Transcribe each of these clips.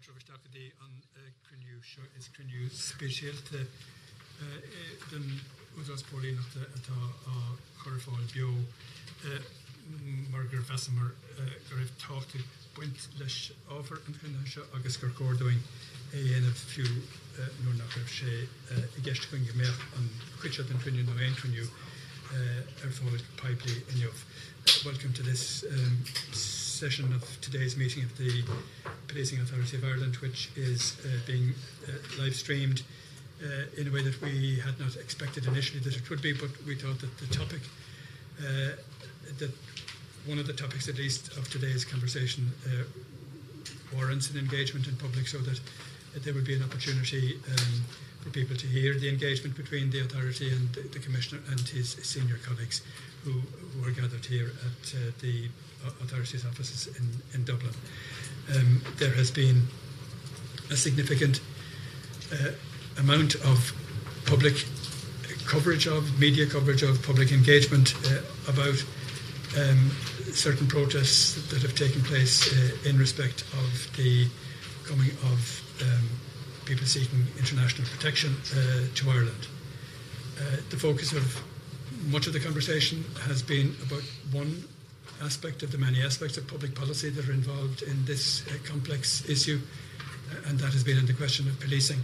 Trovistacadi on Crinu Specialte den Udas Pauline at Corifol Bio Margaret Vassamer Garif talked to point lesh offer and Kanansha August Cordoing a few no nach she guest going you on Quichat and Crinu no entry you forward pipely in your welcome to this session of today's meeting of the Policing Authority of Ireland, which is being live streamed in a way that we had not expected initially that it would be, but we thought that the topic, that one of the topics at least of today's conversation warrants an engagement in public, so that there would be an opportunity for people to hear the engagement between the authority and the Commissioner and his senior colleagues who are gathered here at the authority's offices in Dublin. There has been a significant amount of public coverage of, media coverage of, public engagement about certain protests that have taken place in respect of the coming of people seeking international protection to Ireland. The focus of much of the conversation has been about one aspect of the many aspects of public policy that are involved in this complex issue, and that has been on the question of policing,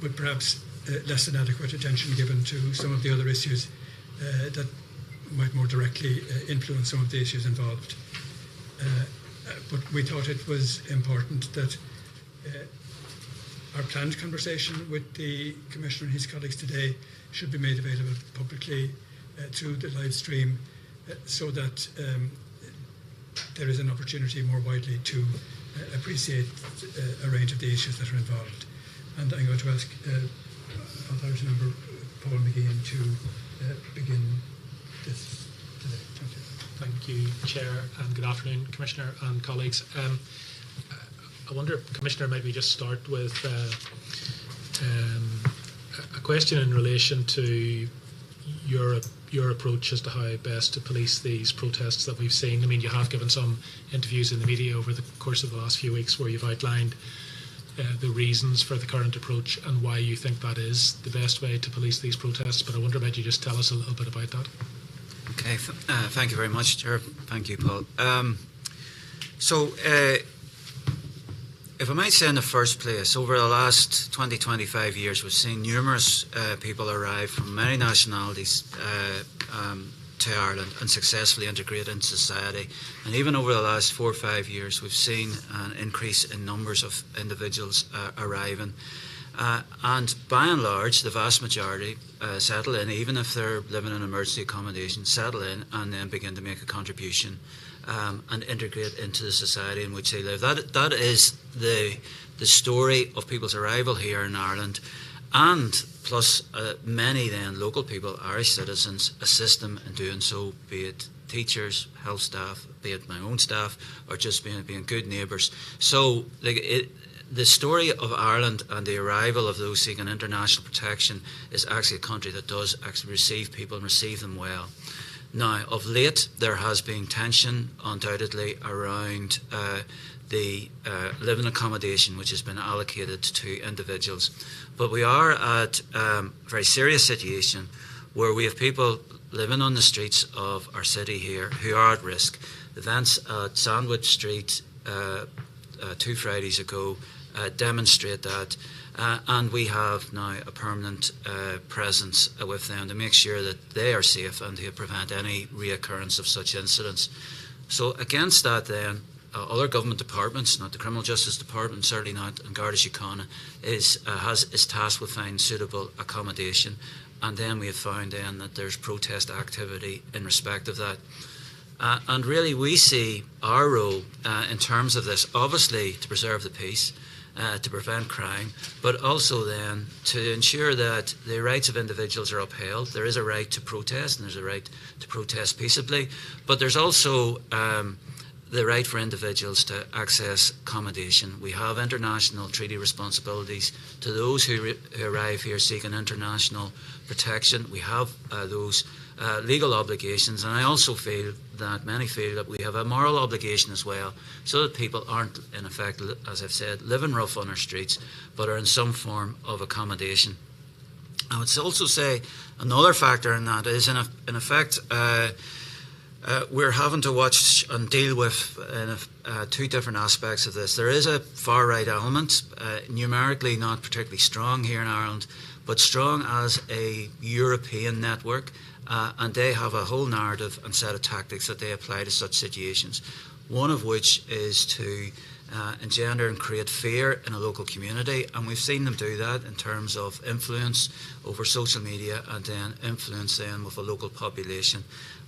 with perhaps less than adequate attention given to some of the other issues that might more directly influence some of the issues involved. But we thought it was important that our planned conversation with the Commissioner and his colleagues today should be made available publicly through the live stream, so that there is an opportunity more widely to appreciate a range of the issues that are involved. And I'm going to ask Authority Member Paul McGeehan to begin this today. Thank you. Thank you, Chair, and good afternoon, Commissioner and colleagues. I wonder, Commissioner, maybe just start with a question in relation to your approach as to how best to police these protests that we've seen. I mean, you have given some interviews in the media over the course of the last few weeks where you've outlined the reasons for the current approach and why you think that is the best way to police these protests. But I wonder, might you just tell us a little bit about that? Okay, thank you very much, Chair. Thank you, Paul. If I might say in the first place, over the last 20-25 years, we've seen numerous people arrive from many nationalities to Ireland and successfully integrate into society. And even over the last 4 or 5 years, we've seen an increase in numbers of individuals arriving. And by and large, the vast majority settle in, even if they're living in emergency accommodation, settle in and then begin to make a contribution and integrate into the society in which they live. That is the story of people's arrival here in Ireland, and plus many then local people, Irish citizens, assist them in doing so, be it teachers, health staff, be it my own staff, or just being good neighbours. So the story of Ireland and the arrival of those seeking international protection is actually a country that does actually receive people and receive them well. Now, of late, there has been tension, undoubtedly, around the living accommodation which has been allocated to individuals. But we are at a very serious situation where we have people living on the streets of our city here who are at risk. Events at Sandwich Street 2 Fridays ago demonstrate that. And we have now a permanent presence with them to make sure that they are safe and to prevent any reoccurrence of such incidents. So against that then, other government departments, not the Criminal Justice Department, certainly not, and Garda Síochána is tasked with finding suitable accommodation. And then we have found then that there's protest activity in respect of that. And really we see our role in terms of this, obviously to preserve the peace, to prevent crime, but also then to ensure that the rights of individuals are upheld. There is a right to protest, and there's a right to protest peaceably, but there's also the right for individuals to access accommodation. We have international treaty responsibilities to those who arrive here seeking international protection. We have those legal obligations, and I also feel that many feel that we have a moral obligation as well, so that people aren't, in effect, as I've said, living rough on our streets, but are in some form of accommodation. I would also say another factor in that is, in effect, we're having to watch and deal with two different aspects of this. There is a far-right element, numerically not particularly strong here in Ireland, but strong as a European network, and they have a whole narrative and set of tactics that they apply to such situations, one of which is to engender and create fear in a local community, and we've seen them do that in terms of influence over social media and then influence then with a local population.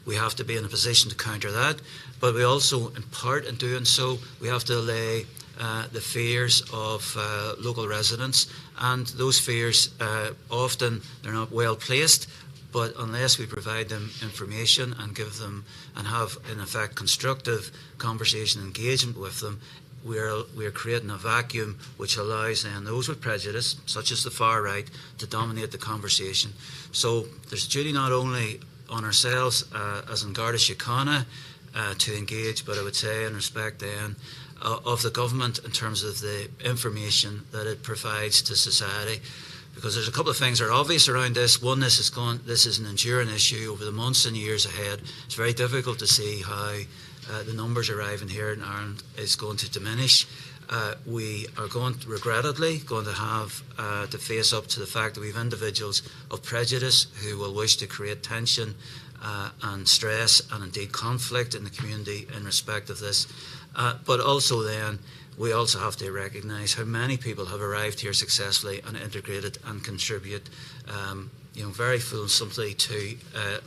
We have to be in a position to counter that, but we also, in part in doing so, we have to allay the fears of local residents, and those fears often they're not well placed, but unless we provide them information and give them and have in effect constructive conversation engagement with them, we're creating a vacuum which allows then those with prejudice, such as the far right, to dominate the conversation. So there's a duty not only on ourselves as in Garda Síochána to engage, but I would say in respect then of the government in terms of the information that it provides to society, because there's a couple of things that are obvious around this. One, this is an enduring issue over the months and years ahead. It's very difficult to see how the numbers arriving here in Ireland is going to diminish. We are regrettably going to have to face up to the fact that we have individuals of prejudice who will wish to create tension and stress and indeed conflict in the community in respect of this. But also then, we also have to recognise how many people have arrived here successfully and integrated and contribute very fulsomely to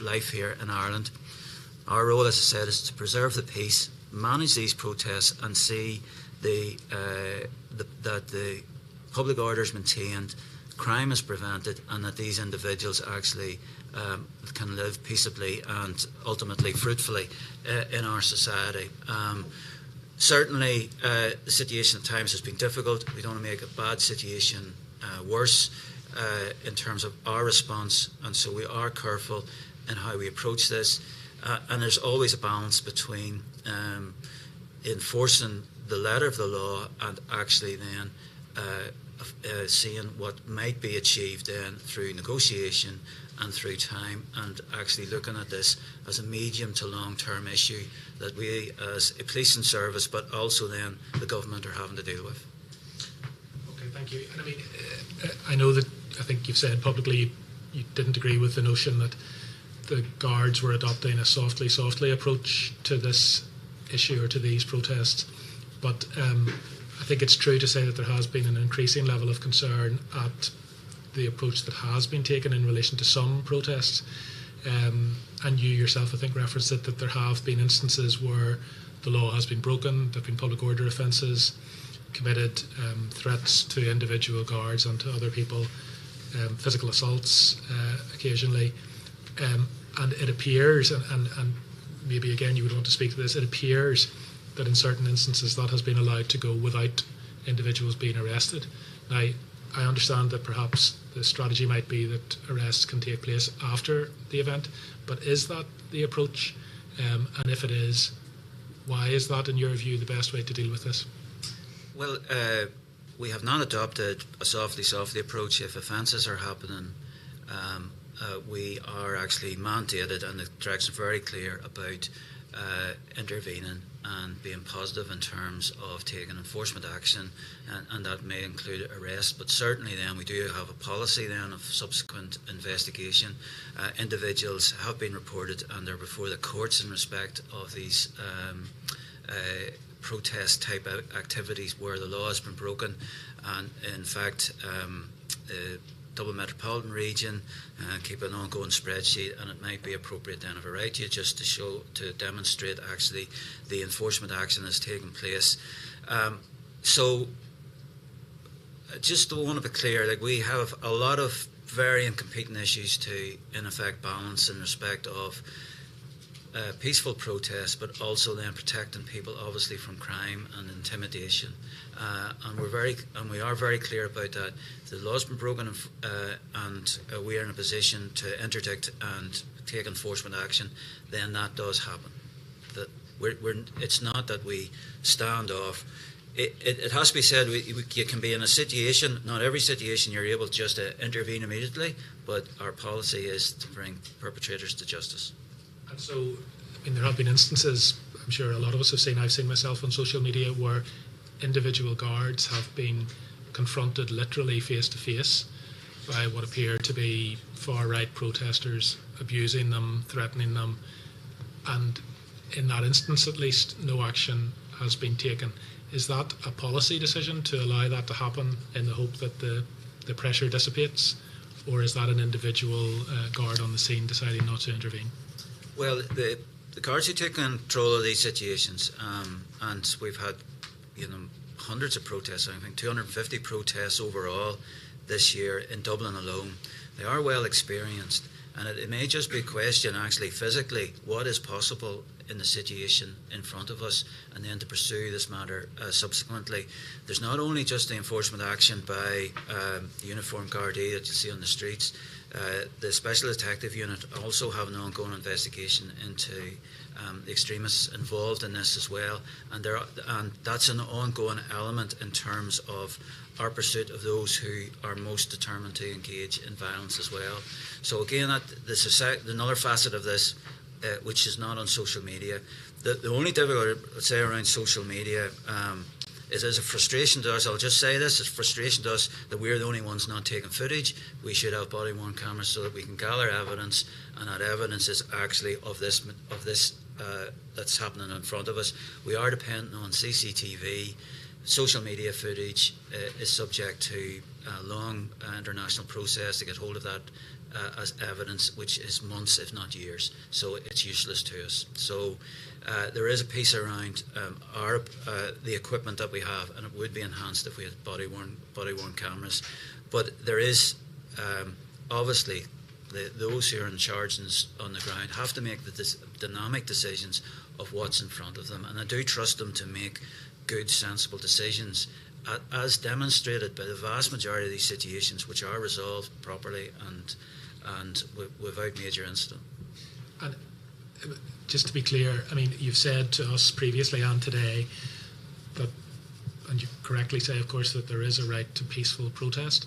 life here in Ireland. Our role, as I said, is to preserve the peace, manage these protests and see that the public order is maintained, crime is prevented, and that these individuals actually can live peaceably and ultimately fruitfully in our society. Certainly, the situation at times has been difficult. We don't want to make a bad situation worse in terms of our response, and so we are careful in how we approach this. And there's always a balance between enforcing the letter of the law and actually then seeing what might be achieved then through negotiation and through time, and actually looking at this as a medium to long-term issue that we as a policing service but also then the government are having to deal with. Okay, thank you. And I mean, I know that I think you've said publicly you didn't agree with the notion that the guards were adopting a softly approach to this issue or to these protests, but I think it's true to say that there has been an increasing level of concern at the approach that has been taken in relation to some protests, and you yourself I think referenced it, that there have been instances where the law has been broken, there have been public order offences committed, threats to individual guards and to other people, physical assaults occasionally, and it appears, and maybe again you would want to speak to this, it appears that in certain instances that has been allowed to go without individuals being arrested. Now, I understand that perhaps the strategy might be that arrests can take place after the event, but is that the approach? And if it is, why is that, in your view, the best way to deal with this? Well, we have not adopted a softly approach. If offences are happening, we are actually mandated, and the direction is very clear about intervening and being positive in terms of taking enforcement action, and that may include arrest, but certainly then we do have a policy then of subsequent investigation. Individuals have been reported and they're before the courts in respect of these protest type activities where the law has been broken, and in fact Dublin Metropolitan Region keep an ongoing spreadsheet, and it might be appropriate then, if I write you, just to demonstrate actually the enforcement action that's taking place. So I just want to be clear, like, we have a lot of varying competing issues to in effect balance in respect of peaceful protests, but also then protecting people obviously from crime and intimidation, and we are very clear about that. The law's been broken, and we are in a position to interdict and take enforcement action, then that does happen. That it's not that we stand off. It has to be said, you can be in a situation, not every situation you're able just to intervene immediately, but our policy is to bring perpetrators to justice. And so, I mean, there have been instances, I'm sure a lot of us have seen, I've seen myself on social media, where individual guards have been confronted literally face to face by what appear to be far-right protesters, abusing them, threatening them, and in that instance at least no action has been taken. Is that a policy decision to allow that to happen in the hope that the pressure dissipates, or is that an individual guard on the scene deciding not to intervene? Well, the guards who take control of these situations, and we've had hundreds of protests, I think 250 protests overall this year in Dublin alone. They are well experienced, and it may just be a question actually physically what is possible in the situation in front of us, and then to pursue this matter subsequently. There's not only just the enforcement action by the uniformed Gardaí that you see on the streets. The Special Detective Unit also have an ongoing investigation into the extremists involved in this as well, and that's an ongoing element in terms of our pursuit of those who are most determined to engage in violence as well. So again, another facet of this, which is not on social media. The only difficulty, let's say, around social media is a frustration to us. I'll just say this: it's a frustration to us that we're the only ones not taking footage. We should have body-worn cameras so that we can gather evidence, and that evidence is actually of this that's happening in front of us. We are dependent on CCTV. Social media footage is subject to a long international process to get hold of that as evidence, which is months, if not years. So it's useless to us. So there is a piece around the equipment that we have, and it would be enhanced if we had body-worn cameras. But there is obviously those who are in charge on the ground have to make the dynamic decisions of what's in front of them, and I do trust them to make good, sensible decisions, as demonstrated by the vast majority of these situations, which are resolved properly and without major incident. And just to be clear, I mean, you've said to us previously and today that, and you correctly say, of course, that there is a right to peaceful protest,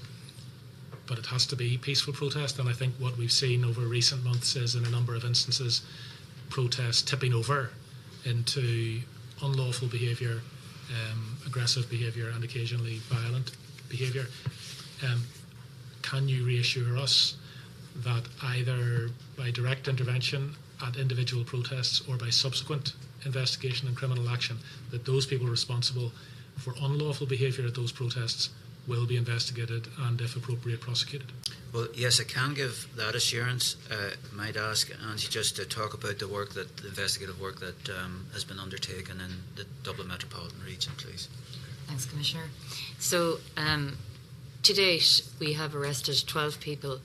but it has to be peaceful protest. And I think what we've seen over recent months is, in a number of instances, protests tipping over into unlawful behaviour, aggressive behaviour, and occasionally violent behaviour. Can you reassure us that either by direct intervention at individual protests or by subsequent investigation and criminal action, that those people responsible for unlawful behaviour at those protests will be investigated and, if appropriate, prosecuted? Well, yes, I can give that assurance. Might ask Angie just to talk about the investigative work that has been undertaken in the Dublin Metropolitan Region, please. Thanks, Commissioner. So, to date, we have arrested 12 people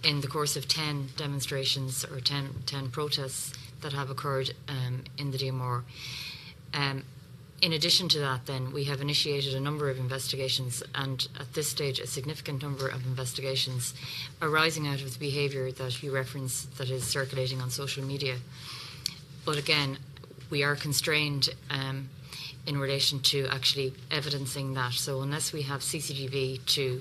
in the course of 10 demonstrations or 10 protests that have occurred in the DMR. In addition to that, then, we have initiated a number of investigations, and at this stage a significant number of investigations arising out of the behaviour that you reference that is circulating on social media. But again, we are constrained in relation to actually evidencing that. So unless we have CCTV to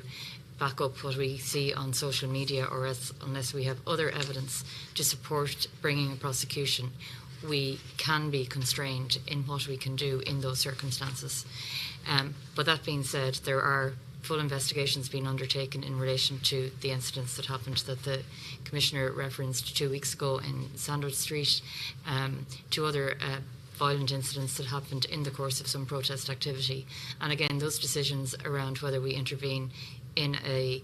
back up what we see on social media, or unless we have other evidence to support bringing a prosecution, we can be constrained in what we can do in those circumstances. But that being said, there are full investigations being undertaken in relation to the incidents that happened that the Commissioner referenced 2 weeks ago in Sandwich Street, 2 other violent incidents that happened in the course of some protest activity. And again, those decisions around whether we intervene in a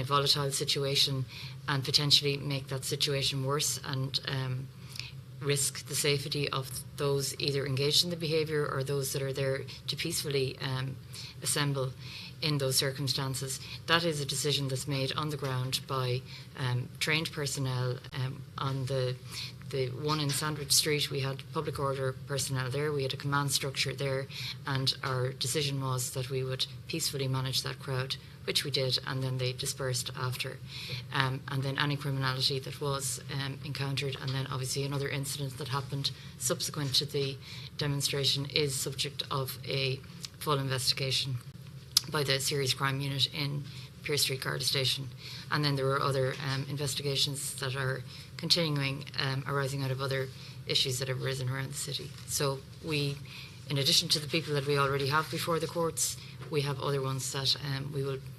volatile situation and potentially make that situation worse and risk the safety of those either engaged in the behaviour or those that are there to peacefully assemble in those circumstances. That is a decision that's made on the ground by trained personnel. On the one in Sandwich Street, we had public order personnel there, we had a command structure there, and our decision was that we would peacefully manage that crowd which we did, and then they dispersed after. And then any criminality that was encountered, and then obviously another incident that happened subsequent to the demonstration is subject of a full investigation by the Serious Crime Unit in Pearse Street Garda Station. And then there were other investigations that are continuing, arising out of other issues that have arisen around the city. So we, in addition to the people that we already have before the courts, we have other ones that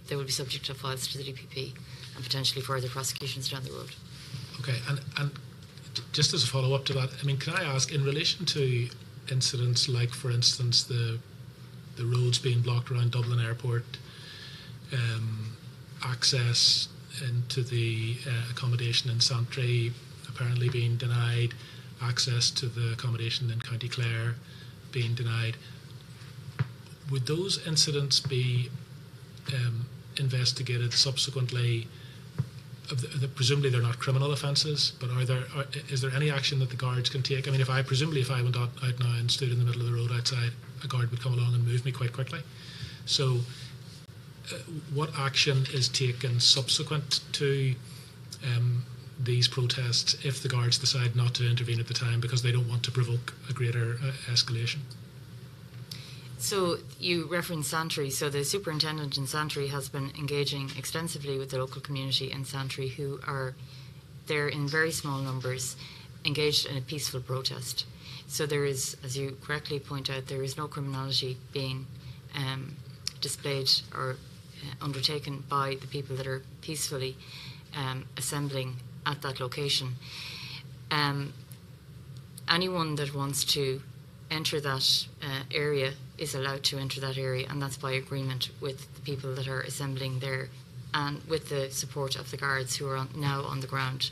they will be subject to files to the DPP and potentially further prosecutions down the road. Okay, and just as a follow-up to that, I mean, can I ask, in relation to incidents like, for instance, the roads being blocked around Dublin Airport, access into the accommodation in Santry apparently being denied, access to the accommodation in County Clare being denied, would those incidents be investigated subsequently? Presumably they're not criminal offences, but is there any action that the guards can take? I mean, if I went out now and stood in the middle of the road outside, a guard would come along and move me quite quickly. So what action is taken subsequent to these protests if the guards decide not to intervene at the time because they don't want to provoke a greater escalation? So you referenced Santry. So the superintendent in Santry has been engaging extensively with the local community in Santry, who are there in very small numbers, engaged in a peaceful protest. So there is, as you correctly point out, there is no criminality being displayed or undertaken by the people that are peacefully assembling at that location. Anyone that wants to enter that area is allowed to enter that area, and that's by agreement with the people that are assembling there and with the support of the guards who are now on the ground,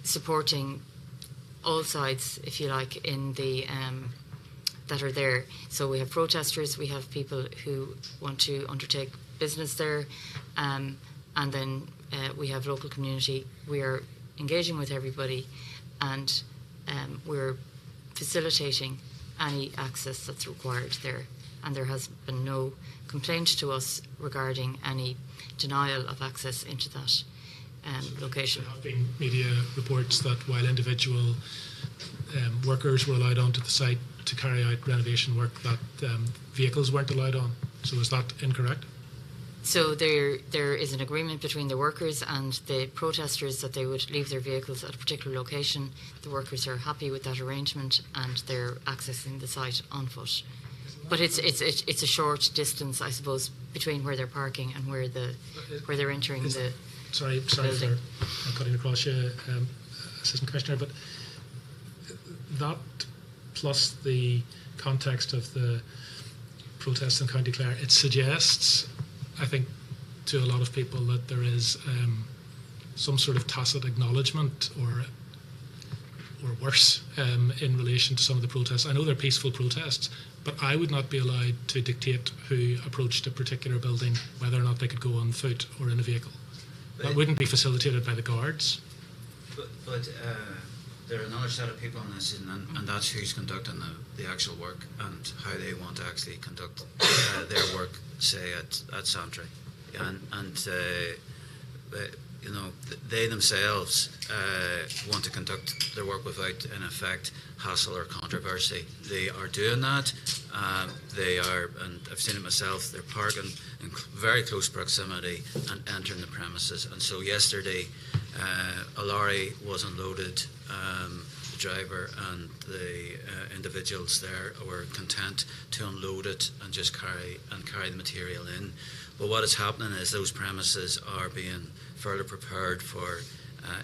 supporting all sides, if you like, in the that are there. So we have protesters, we have people who want to undertake business there, and then we have local community. We are engaging with everybody, and we're facilitating any access that's required there. And there has been no complaint to us regarding any denial of access into that location. There have been media reports that while individual workers were allowed onto the site to carry out renovation work, that vehicles weren't allowed on. So is that incorrect? So there is an agreement between the workers and the protesters that they would leave their vehicles at a particular location. The workers are happy with that arrangement and they're accessing the site on foot. But it's a short distance, I suppose, between where they're parking and where they're entering the Sorry building. for cutting across you, Assistant Commissioner, but that plus the context of the protests in County Clare, it suggests, I think, to a lot of people that there is some sort of tacit acknowledgement or worse in relation to some of the protests. I know they're peaceful protests, but I would not be allowed to dictate who approached a particular building, whether or not they could go on foot or in a vehicle. That wouldn't be facilitated by the guards. But there are another set of people in this, and that's who's conducting the actual work and how they want to actually conduct their work, say at Santry, and you know, they themselves want to conduct their work without, in effect, hassle or controversy. They are doing that. They are, and I've seen it myself, they're parking in very close proximity and entering the premises. And so yesterday, a lorry was unloaded. The driver and the individuals there were content to unload it and just carry the material in. But what is happening is those premises are being further prepared for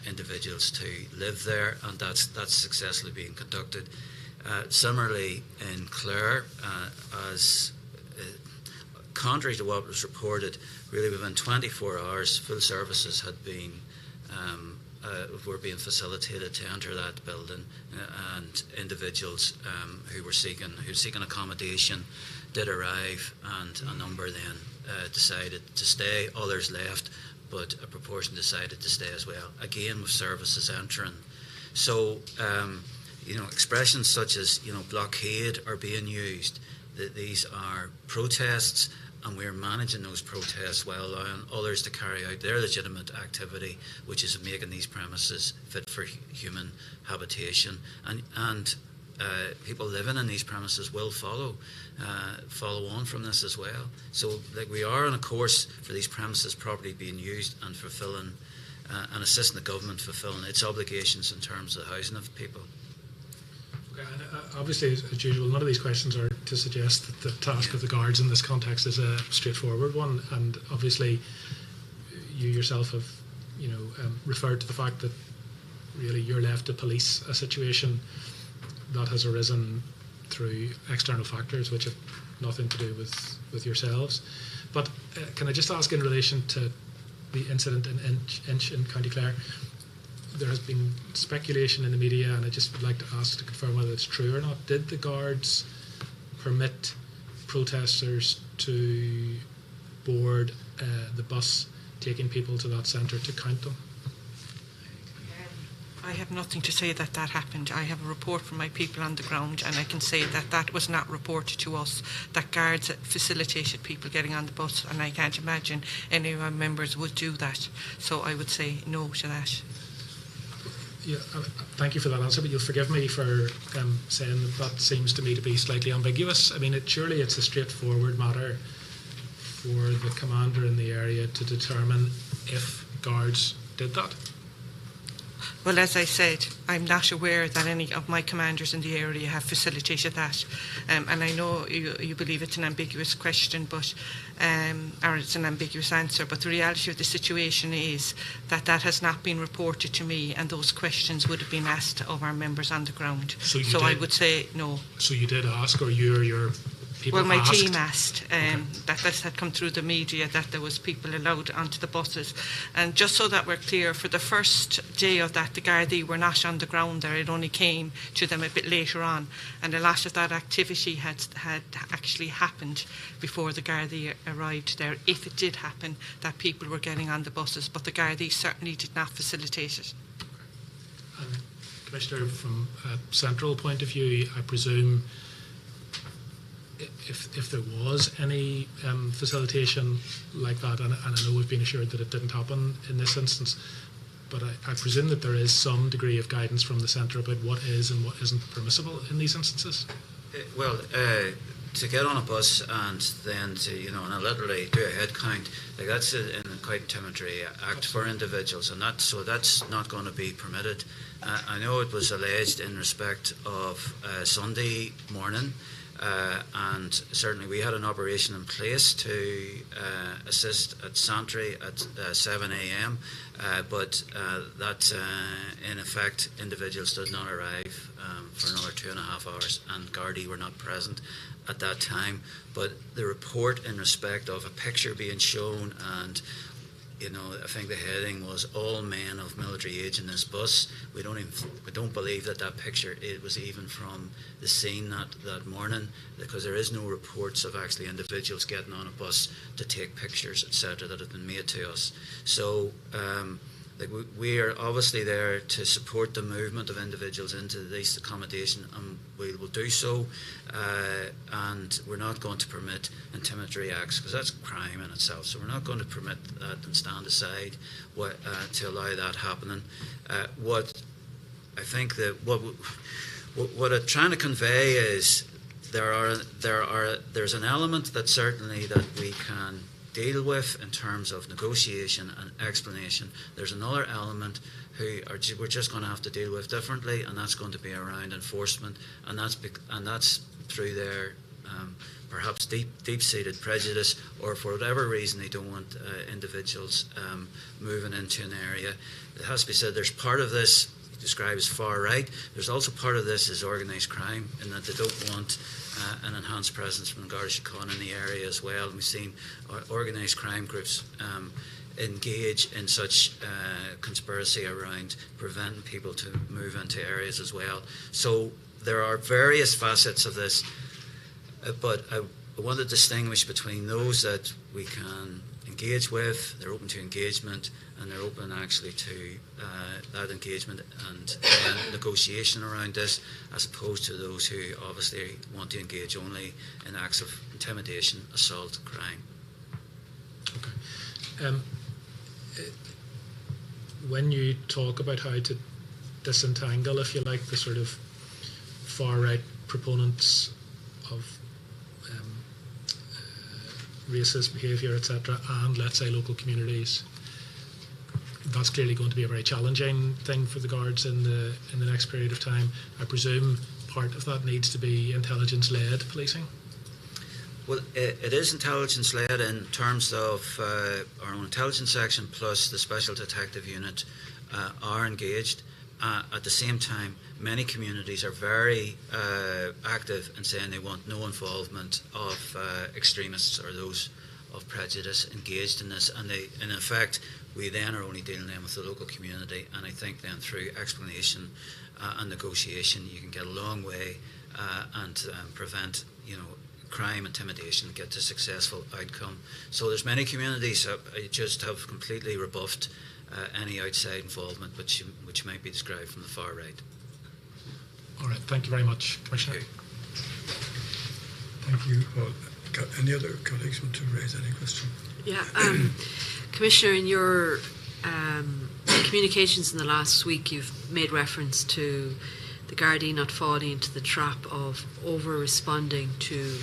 individuals to live there, and that's successfully being conducted. Similarly, in Clare, as contrary to what was reported, really within 24 hours, full services had been were being facilitated to enter that building, and individuals who were seeking accommodation did arrive, and a number then decided to stay. Others left, but a proportion decided to stay as well, again with services entering. So you know, expressions such as, you know, blockade are being used. These are protests, and we're managing those protests while allowing others to carry out their legitimate activity, which is making these premises fit for human habitation. And people living in these premises will follow on from this as well. So we are on a course for these premises properly being used and fulfilling and assisting the government fulfilling its obligations in terms of the housing of people. Okay, and obviously, as usual, none of these questions are to suggest that the task of the guards in this context is a straightforward one. And obviously, you yourself have, referred to the fact that really you're left to police a situation that has arisen through external factors which have nothing to do with yourselves. But can I just ask, in relation to the incident in Inch in County Clare, there has been speculation in the media, and I just would like to ask to confirm whether it's true or not. Did the guards permit protesters to board the bus taking people to that centre to count them? I have nothing to say that happened. I have a report from my people on the ground, and I can say that was not reported to us, that guards facilitated people getting on the bus, and I can't imagine any of our members would do that. So I would say no to that. Yeah, thank you for that answer, but you'll forgive me for saying that seems to me to be slightly ambiguous. I mean, surely it's a straightforward matter for the commander in the area to determine if guards did that. Well, as I said, I'm not aware that any of my commanders in the area have facilitated that. And I know you believe it's an ambiguous question, but or it's an ambiguous answer, but the reality of the situation is that has not been reported to me, and those questions would have been asked of our members on the ground. So I would say no. So you did ask, or you or your people Well, my asked? team asked that this had come through the media, that there was people allowed onto the buses. And just so that we're clear, for the first day of that, the Gardaí were not on the ground there. It only came to them a bit later on. And a lot of that activity had actually happened before the Gardaí arrived there, if it did happen, that people were getting on the buses. But the Gardaí certainly did not facilitate it. And Commissioner, from a central point of view, I presume if there was any facilitation like that, and I know we've been assured that it didn't happen in this instance, but I presume that there is some degree of guidance from the centre about what is and what isn't permissible in these instances. To get on a bus and then to, and literally do a head count, that's a quite intimidatory act for individuals, and that's not going to be permitted. I know it was alleged in respect of Sunday morning. And certainly we had an operation in place to assist at Santry at 7 a.m. But that in effect individuals did not arrive for another 2.5 hours, and Gardaí were not present at that time. But the report in respect of a picture being shown, and I think the heading was "All men of military age in this bus." We don't believe that picture it was even from the scene that morning, because there is no reports of actually individuals getting on a bus to take pictures, etc., that have been made to us. So we are obviously there to support the movement of individuals into this accommodation, and we will do so. And we're not going to permit intimidatory acts, because that's crime in itself. So we're not going to permit that and stand aside to allow that happening. What I think that what I'm trying to convey is there's an element that certainly that we can deal with in terms of negotiation and explanation. There's another element we're just going to have to deal with differently, and that's going to be around enforcement, and that's through their perhaps deep-seated prejudice, or for whatever reason they don't want individuals moving into an area. It has to be said, there's part of this described as far right. There's also part of this is organised crime, in that they don't want an enhanced presence from Garda Síochána in the area as well. And we've seen organised crime groups engage in such conspiracy around preventing people to move into areas as well. So there are various facets of this, but I want to distinguish between those that we can engage with, they're open to engagement, and they're open actually to that engagement and negotiation around this, as opposed to those who obviously want to engage only in acts of intimidation, assault, crime. When you talk about how to disentangle, if you like, the sort of far-right proponents of racist behaviour, etc., and let's say local communities, that's clearly going to be a very challenging thing for the Guards in the next period of time. I presume part of that needs to be intelligence-led policing. Well, it is intelligence-led in terms of our own intelligence section plus the Special Detective Unit are engaged. At the same time, many communities are very active in saying they want no involvement of extremists or those of prejudice engaged in this, and in effect, we then are only dealing then with the local community, and I think then through explanation and negotiation, you can get a long way and prevent, crime, intimidation, get to successful outcome. So there's many communities that just have completely rebuffed any outside involvement which might be described from the far right. All right, thank you very much, Commissioner. Thank you. Well, any other colleagues want to raise any question? Yeah, Commissioner, in your communications in the last week, you've made reference to the Gardaí not falling into the trap of over-responding to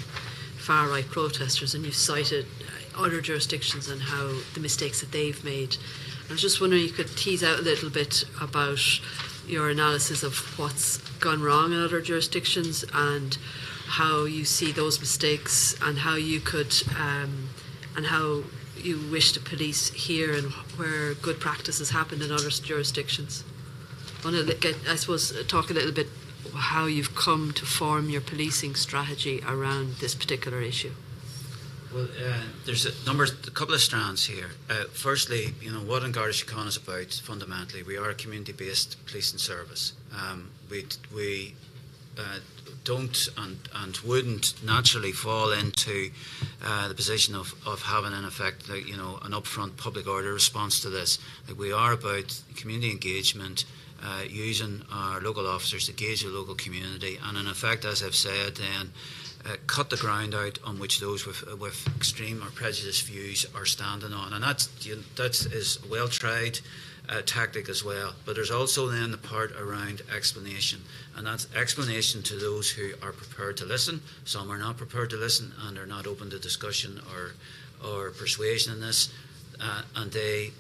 far-right protesters, and you've cited other jurisdictions and how the mistakes that they've made. I was just wondering if you could tease out a little bit about your analysis of what's gone wrong in other jurisdictions and how you see those mistakes and how you could and how you wish to police here and where good practices happened in other jurisdictions. I want to get, I suppose, talk a little bit how you've come to form your policing strategy around this particular issue. Well, there's a couple of strands here. Firstly, what Garda Síochána is about fundamentally. We are a community-based policing service. We don't and wouldn't naturally fall into the position of having, in effect, an upfront public order response to this. We are about community engagement, using our local officers to engage the local community, and in effect, as I've said, then cut the ground out on which those with extreme or prejudiced views are standing on, and that is a well-tried tactic as well. But there's also then the part around explanation, and that's explanation to those who are prepared to listen. Some are not prepared to listen and are not open to discussion or persuasion in this, and they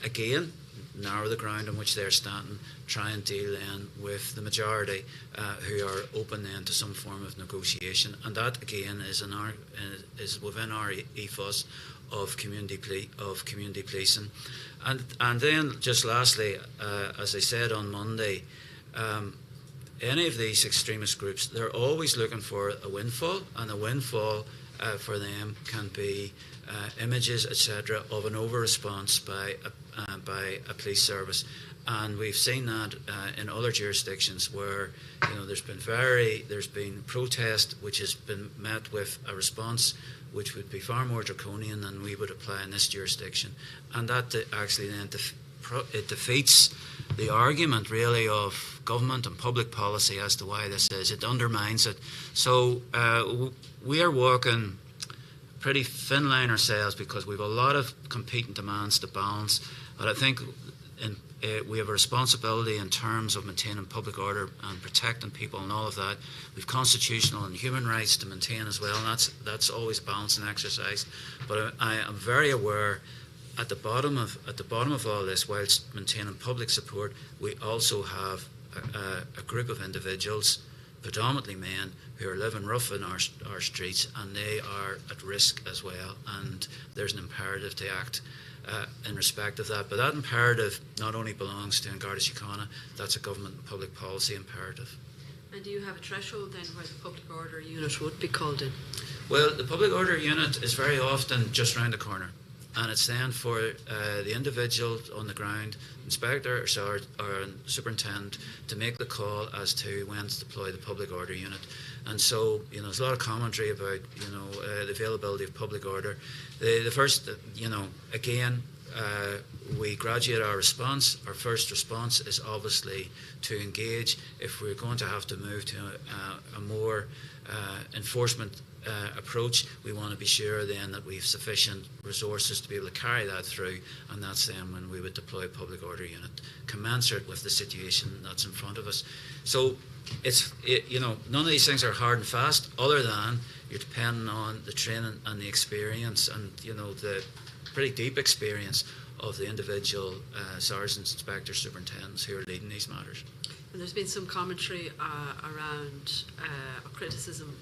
again narrow the ground on which they're standing, try and deal then with the majority who are open then to some form of negotiation, and that again is within our ethos of community policing. And then just lastly, as I said on Monday, any of these extremist groups, they're always looking for a windfall, and a windfall for them can be images, etc., of an over-response by a police service. And we've seen that in other jurisdictions where there's been protest which has been met with a response which would be far more draconian than we would apply in this jurisdiction, and that actually then it defeats the argument really of government and public policy as to why this is. It undermines it. So we are walking pretty thin line ourselves because we have a lot of competing demands to balance, but I think we have a responsibility in terms of maintaining public order and protecting people and all of that. We've constitutional and human rights to maintain as well, and that's always a balancing exercise. But I am very aware at the bottom of all this, whilst maintaining public support, we also have a group of individuals, predominantly men, who are living rough in our streets, and they are at risk as well, and there's an imperative to act in respect of that. But that imperative not only belongs to Garda Síochána, that's a government and public policy imperative. And do you have a threshold then where the public order unit would be called in? Well, the public order unit is very often just round the corner, and it's then for the individual on the ground, inspector or superintendent, to make the call as to when to deploy the public order unit. And so, there's a lot of commentary about, the availability of public order. The first, again, we graduate our response. Our first response is obviously to engage. If we're going to have to move to a more enforcement approach, we want to be sure then that we have sufficient resources to be able to carry that through, and that's then when we would deploy a public order unit commensurate with the situation that's in front of us. So none of these things are hard and fast, other than you're depending on the training and the experience and the pretty deep experience of the individual sergeants, inspectors, superintendents who are leading these matters. And there's been some commentary around criticism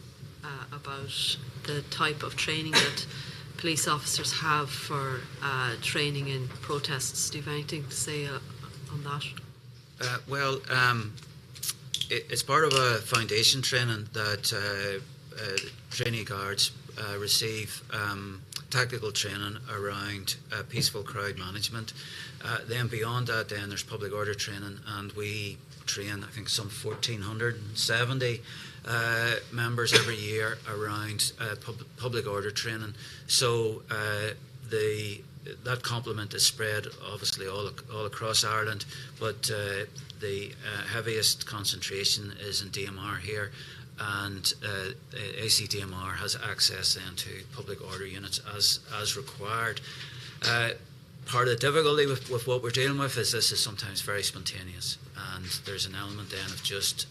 about the type of training that police officers have for training in protests. Do you have anything to say on that? It's part of a foundation training that trainee guards receive tactical training around peaceful crowd management. Then beyond that, then there's public order training, and we train, I think, some 1,470 members every year around public order training. So that complement is spread obviously all across Ireland, but the heaviest concentration is in DMR here, and ACDMR has access then to public order units as required. Part of the difficulty with what we're dealing with is this is sometimes very spontaneous, and there's an element then of just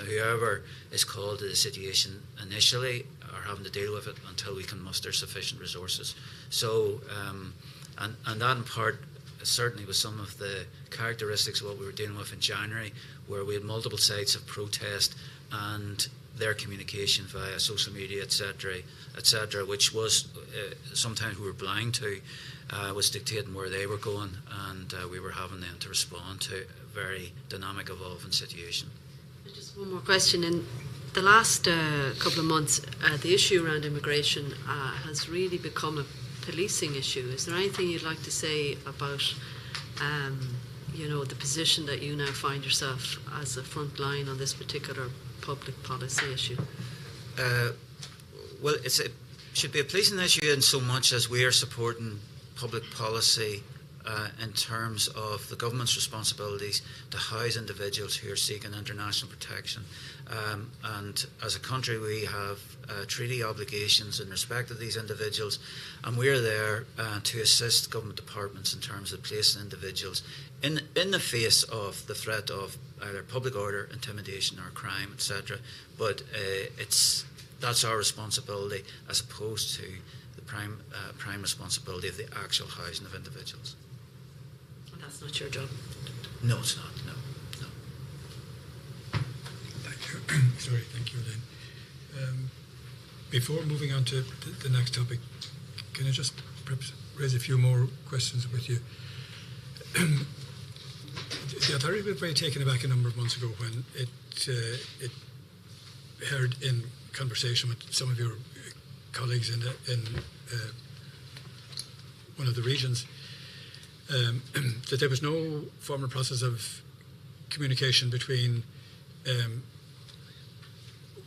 whoever is called to the situation initially are having to deal with it until we can muster sufficient resources. So, and that in part certainly was some of the characteristics of what we were dealing with in January, where we had multiple sites of protest and their communication via social media, etc., which was sometimes we were blind to, was dictating where they were going, and we were having them to respond to a very dynamic, evolving situation. Just one more question. In the last couple of months, the issue around immigration has really become a policing issue. Is there anything you'd like to say about the position that you now find yourself as a front line on this particular public policy issue? Well, it should be a policing issue in so much as we are supporting public policy in terms of the government's responsibilities to house individuals who are seeking international protection. And as a country, we have treaty obligations in respect of these individuals, and we're there to assist government departments in terms of placing individuals in the face of the threat of either public order, intimidation, or crime, etc. But that's our responsibility, as opposed to the prime responsibility of the actual housing of individuals. That's not your job. No, it's not. No. Thank you. Sorry, thank you, Elaine. Before moving on to the next topic, can I just perhaps raise a few more questions with you? The authority was very taken aback a number of months ago when it heard in conversation with some of your colleagues in one of the regions that there was no formal process of communication between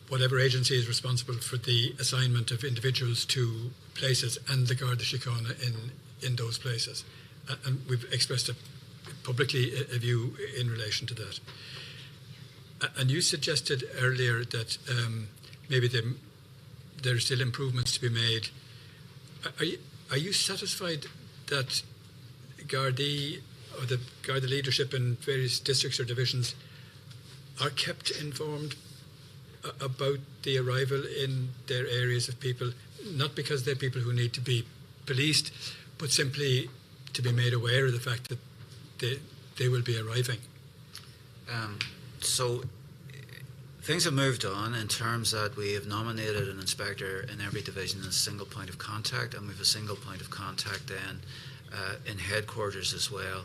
whatever agency is responsible for the assignment of individuals to places and the Garda Síochána in those places. And we've expressed publicly a view in relation to that. And you suggested earlier that maybe there are still improvements to be made. Are you satisfied that Gardaí or the Garda leadership in various districts or divisions are kept informed about the arrival in their areas of people, not because they're people who need to be policed, but simply to be made aware of the fact that they will be arriving? So things have moved on in terms that we have nominated an inspector in every division as a single point of contact, and we have a single point of contact then in headquarters as well.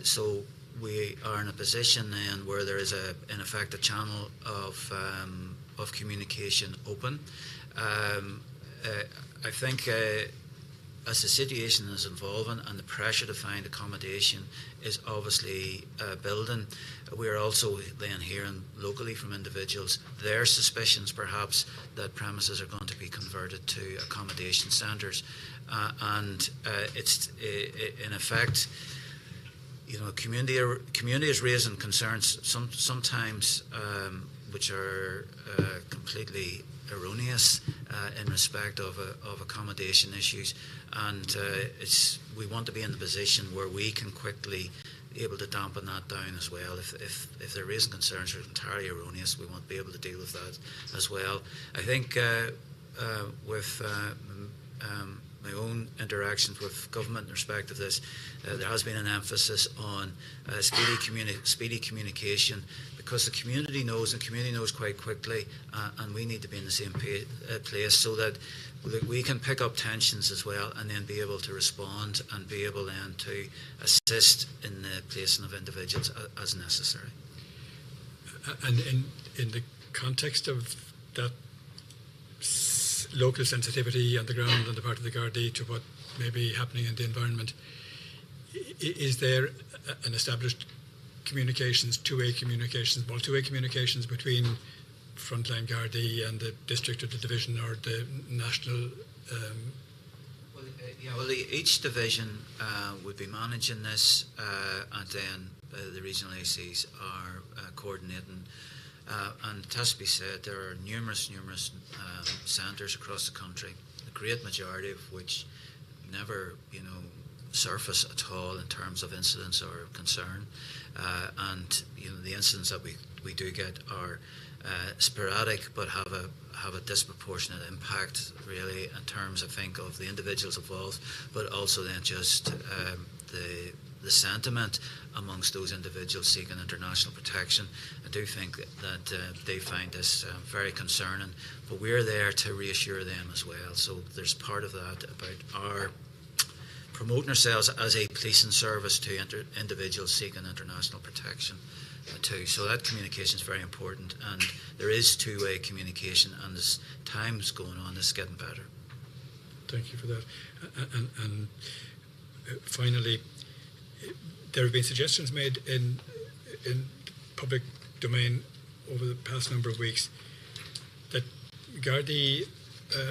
So we are in a position then where there is in effect a channel of communication open. I think as the situation is evolving and the pressure to find accommodation is obviously building, we are also then hearing locally from individuals their suspicions perhaps that premises are going to be converted to accommodation centres, and it's in effect, community is raising concerns sometimes which are completely erroneous in respect of accommodation issues, and we want to be in the position where we can quickly able to dampen that down as well. If they're raising concerns that are entirely erroneous, we want to be able to deal with that as well. I think with my own interactions with government in respect of this, there has been an emphasis on speedy communication, because the community knows, and the community knows quite quickly, and we need to be in the same place so that we can pick up tensions as well, and then be able to respond and be able then to assist in the placing of individuals as necessary. And in the context of that local sensitivity on the ground on the part of the Gardaí to what may be happening in the environment, is there an established communications, two-way communications between frontline Gardaí and the district or the division or the national? Each division would be managing this, and then the regional ACs are coordinating. And it has to be said, there are numerous centres across the country, the great majority of which never, surface at all in terms of incidents or concern. And the incidents that we do get are sporadic, but have a disproportionate impact, really, in terms, I think, of the individuals involved, but also then just the sentiment amongst those individuals seeking international protection. I do think that they find this very concerning, but we're there to reassure them as well. So there's part of that about our promoting ourselves as a policing service to individuals seeking international protection too. So that communication is very important, and there is two-way communication, and as time's going on, it's getting better. Thank you for that. And finally, there have been suggestions made in public domain over the past number of weeks that Gardaí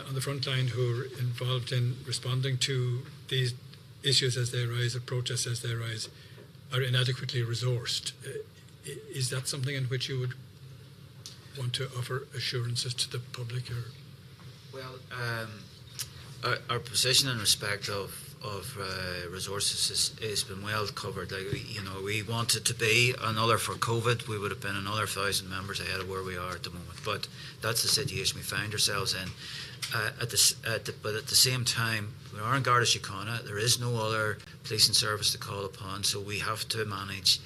on the front line who are involved in responding to these issues as they arise, or protests as they arise, are inadequately resourced. Is that something in which you would want to offer assurances to the public? Or? Well, our position in respect of resources has been well covered. Like we wanted to be another, for COVID, we would have been another 1,000 members ahead of where we are at the moment. But that's the situation we find ourselves in. But at the same time, we are in Garda Síochána. There is no other policing service to call upon, so we have to manage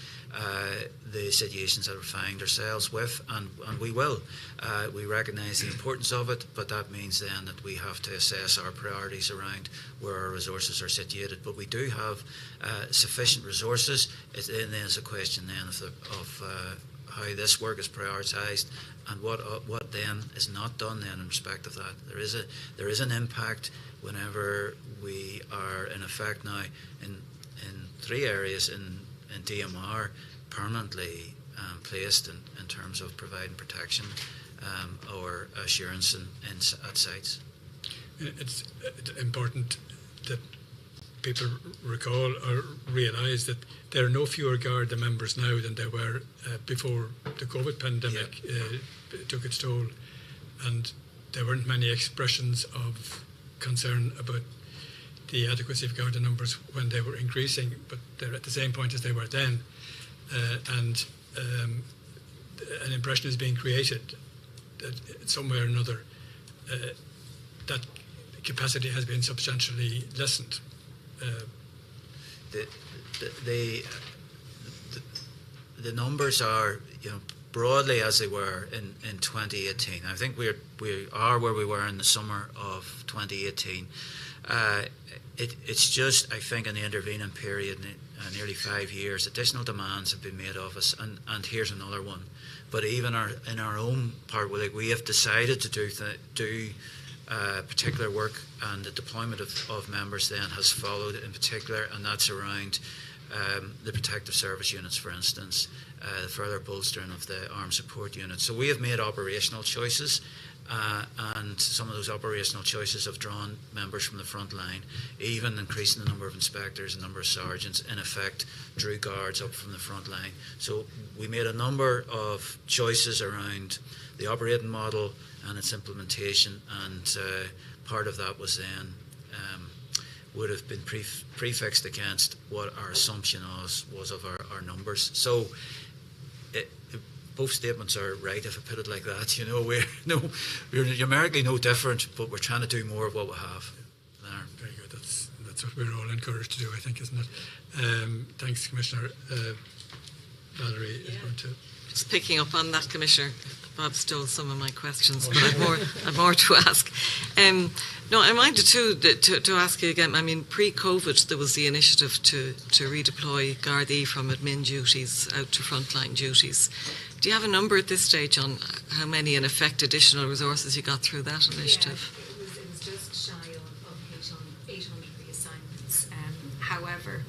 the situations that we find ourselves with, and we will. We recognise the importance of it, but that means then that we have to assess our priorities around where our resources are situated. But we do have sufficient resources. It then is a question then of how this work is prioritised, and what then is not done then in respect of that. There is an impact whenever we are in effect now in 3 areas in DMR permanently placed in terms of providing protection or assurance at sites. It's important that people recall or realise that there are no fewer Garda members now than there were before the COVID pandemic took its toll, and there weren't many expressions of concern about the adequacy of Garda numbers when they were increasing, but they're at the same point as they were then, and an impression is being created that somewhere or another that capacity has been substantially lessened. The numbers are, broadly as they were in 2018. I think we are where we were in the summer of 2018. It's just, I think, in the intervening period, nearly 5 years, additional demands have been made of us, and here's another one. But even in our own part, we have decided to do particular work, and the deployment of members then has followed in particular, and that's around the protective service units, for instance, the further bolstering of the armed support units. So we have made operational choices and some of those operational choices have drawn members from the front line, even increasing the number of inspectors and number of sergeants, in effect drew guards up from the front line. So we made a number of choices around the operating model and its implementation, and part of that was then would have been prefixed against what our assumption was of our numbers. So both statements are right, if I put it like that. You know, we're numerically no different, but we're trying to do more of what we have. There. Very good. That's what we're all encouraged to do, I think, isn't it? Thanks, Commissioner. Valerie is going to... Just picking up on that, Commissioner. Bob stole some of my questions, but I've more to ask. No, I minded too to ask you again. I mean, pre-COVID, there was the initiative to redeploy Gardaí from admin duties out to frontline duties. Do you have a number at this stage on how many, in effect, additional resources you got through that initiative? Yeah, it was just shy of 800 reassignments. However,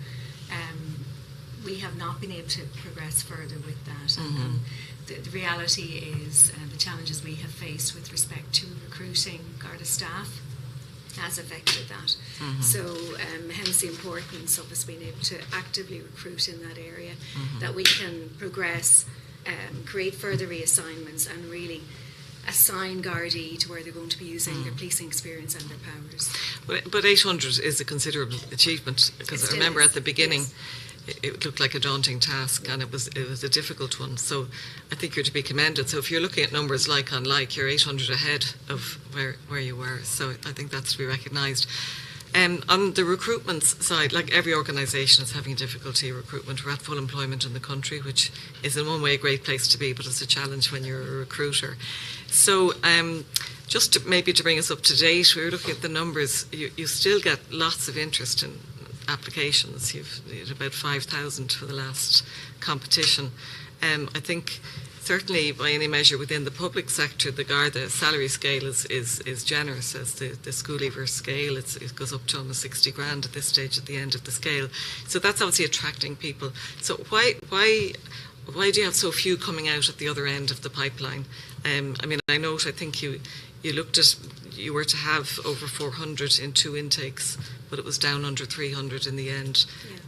we have not been able to progress further with that. Mm-hmm. The reality is the challenges we have faced with respect to recruiting Garda staff has affected that. Mm-hmm. So hence the importance of us being able to actively recruit in that area, Mm-hmm. that we can progress, create further reassignments and really assign Gardaí to where they're going to be using their policing experience and their powers. But 800 is a considerable achievement, because I remember at the beginning, yes. It looked like a daunting task, and it was a difficult one. So I think you're to be commended. So if you're looking at numbers like on like, you're 800 ahead of where you were. So I think that's to be recognised. On the recruitment side, like every organisation is having difficulty recruitment. We're at full employment in the country, which is in one way a great place to be, but it's a challenge when you're a recruiter. So just to bring us up to date, we were looking at the numbers. You still get lots of interest in applications. You've had about 5,000 for the last competition. I think certainly by any measure within the public sector, the Garda salary scale is generous. As the school leaver scale, it goes up to almost 60 grand at this stage at the end of the scale. So that's obviously attracting people. So why do you have so few coming out at the other end of the pipeline? I mean, I think you looked at, you were to have over 400 in 2 intakes, but it was down under 300 in the end. Yeah.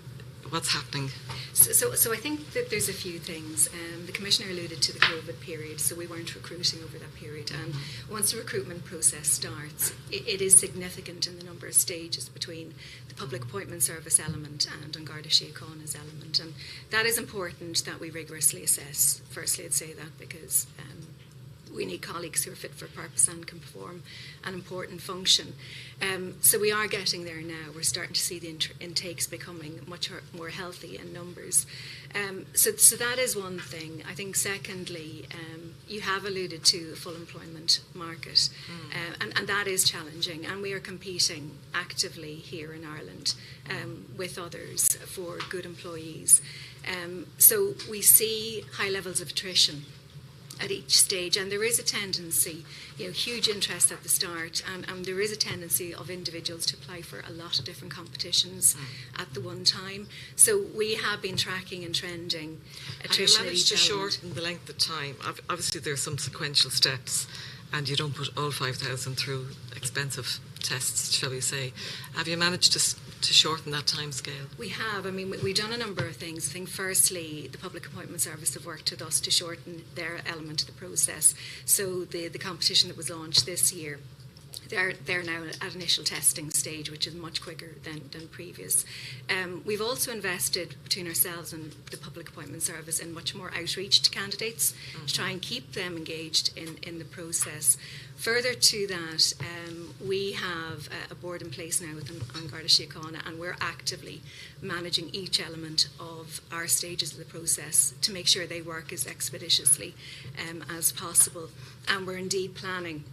What's happening? So I think that there's a few things. The Commissioner alluded to the COVID period, so we weren't recruiting over that period. And once the recruitment process starts, it is significant in the number of stages between the Public Appointment Service element and An Garda Síochána's element. And that is important that we rigorously assess. Firstly, I'd say that because we need colleagues who are fit for purpose and can perform an important function. So we are getting there now. We're starting to see the intakes becoming much more healthy in numbers. So that is one thing. I think secondly, you have alluded to a full employment market, and that is challenging. And we are competing actively here in Ireland with others for good employees. So we see high levels of attrition at each stage, and there is a tendency, huge interest at the start, and there is a tendency of individuals to apply for a lot of different competitions at the one time. So we have been tracking and trending attrition. Have you managed to shorten the length of time? Obviously there are some sequential steps, and you don't put all 5,000 through expensive tests, shall we say. Have you managed to shorten that time scale? We have. I mean, we've done a number of things. I think firstly, the Public Appointment Service have worked with us to shorten their element of the process. So the competition that was launched this year, they're now at initial testing stage, which is much quicker than previous. We've also invested between ourselves and the Public Appointment Service in much more outreach to candidates to try and keep them engaged in the process. Further to that, we have a board in place now on Garda Síochána, and we're actively managing each element of our stages of the process to make sure they work as expeditiously as possible. And we're indeed planning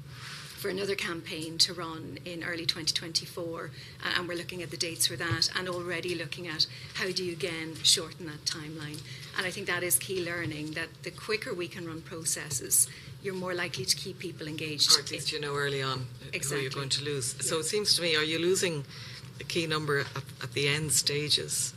for another campaign to run in early 2024, and we're looking at the dates for that, and already looking at how do you again shorten that timeline. And I think that is key learning, that the quicker we can run processes, you're more likely to keep people engaged. Or at least you know early on exactly who you're going to lose. Yeah. So it seems to me, are you losing a key number at the end stages?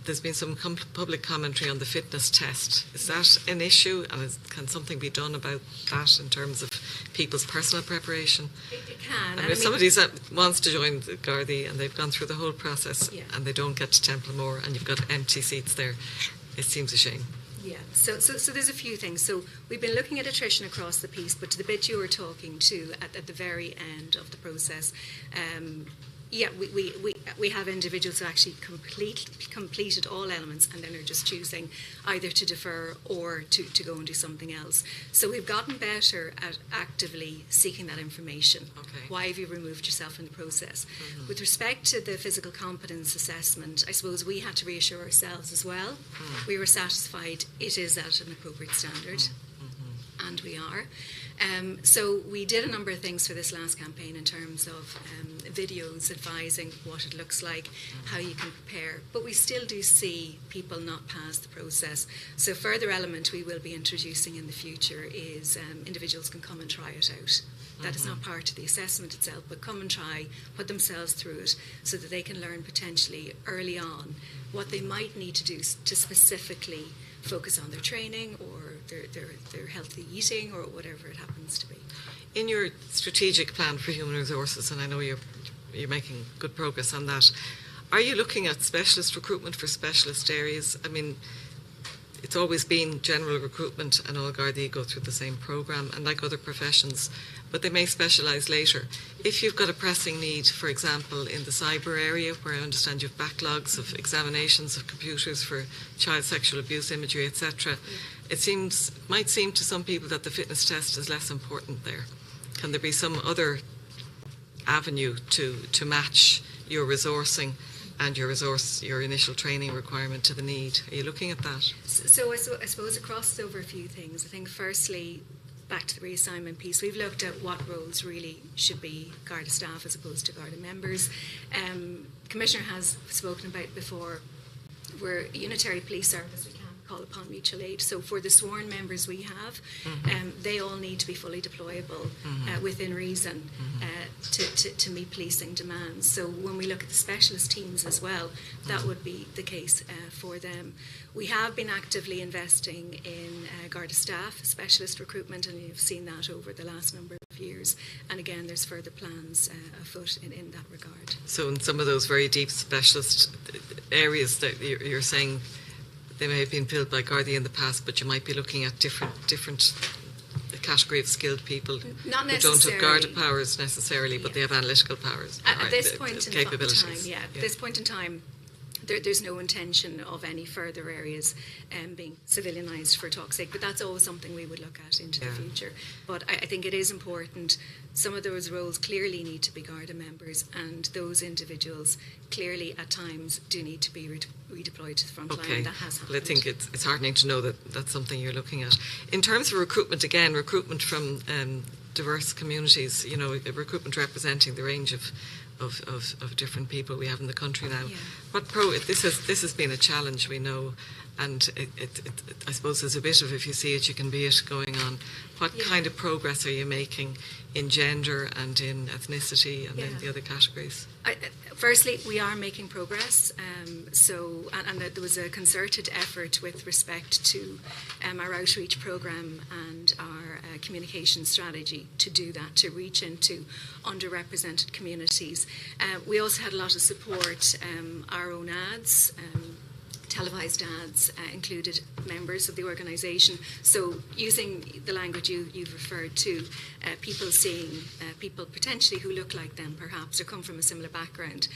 There's been some public commentary on the fitness test. Is that an issue, and can something be done about that in terms of people's personal preparation? It can. I mean, if somebody wants to join the Gardaí and they've gone through the whole process and they don't get to Templemore and you've got empty seats there, it seems a shame. Yeah, so there's a few things. So we've been looking at attrition across the piece, but to the bit you were talking to at the very end of the process, we have individuals who actually completed all elements and then are just choosing either to defer or to go and do something else. So we've gotten better at actively seeking that information. Okay. Why have you removed yourself from the process? Mm-hmm. With respect to the physical competence assessment, I suppose we had to reassure ourselves as well. Mm. We were satisfied it is at an appropriate standard, and we are. So we did a number of things for this last campaign in terms of videos advising what it looks like, how you can prepare, but we still do see people not pass the process. So a further element we will be introducing in the future is individuals can come and try it out. That is not part of the assessment itself, but come and try, put themselves through it so that they can learn potentially early on what they might need to do to specifically focus on their training or their healthy eating or whatever it happens to be. In your strategic plan for human resources, and I know you're making good progress on that, are you looking at specialist recruitment for specialist areas? I mean, it's always been general recruitment and all Gardaí go through the same programme, and like other professions, but they may specialise later. If you've got a pressing need, for example, in the cyber area, where I understand you have backlogs of examinations of computers for child sexual abuse imagery, etc., it might seem to some people that the fitness test is less important there. Can there be some other avenue to match your resourcing and your initial training requirement to the need? Are you looking at that? So I suppose it crosses over a few things. I think firstly, back to the reassignment piece, we've looked at what roles really should be Garda staff as opposed to Garda members. The Commissioner has spoken about before, we're a unitary police service, we can't call upon mutual aid. So for the sworn members we have, they all need to be fully deployable within reason to meet policing demands. So when we look at the specialist teams as well, that would be the case for them. We have been actively investing in Garda staff, specialist recruitment, and you've seen that over the last number of years. And again, there's further plans afoot in that regard. So in some of those very deep specialist areas that you're saying they may have been filled by Gardaí in the past, but you might be looking at different category of skilled people Not who don't have Garda powers necessarily, but they have analytical powers. At this point in capabilities. time, at this point in time, there's no intention of any further areas being civilianised for talk's sake, but that's always something we would look at into the future. But I think it is important. Some of those roles clearly need to be Garda members, and those individuals clearly at times do need to be redeployed to the front line. And that has happened. Well, I think it's heartening to know that that's something you're looking at. In terms of recruitment, again, recruitment from diverse communities, recruitment representing the range of different people we have in the country now. Yeah. This has been a challenge, we know, and I suppose there's a bit of, if you see it, you can be it going on. What kind of progress are you making in gender and in ethnicity and in the other categories? Firstly, we are making progress. And there was a concerted effort with respect to our outreach programme and our communication strategy to do that, to reach into underrepresented communities. We also had a lot of support. Our own ads, televised ads, included members of the organisation. So using the language you've referred to, people seeing people potentially who look like them perhaps or come from a similar background,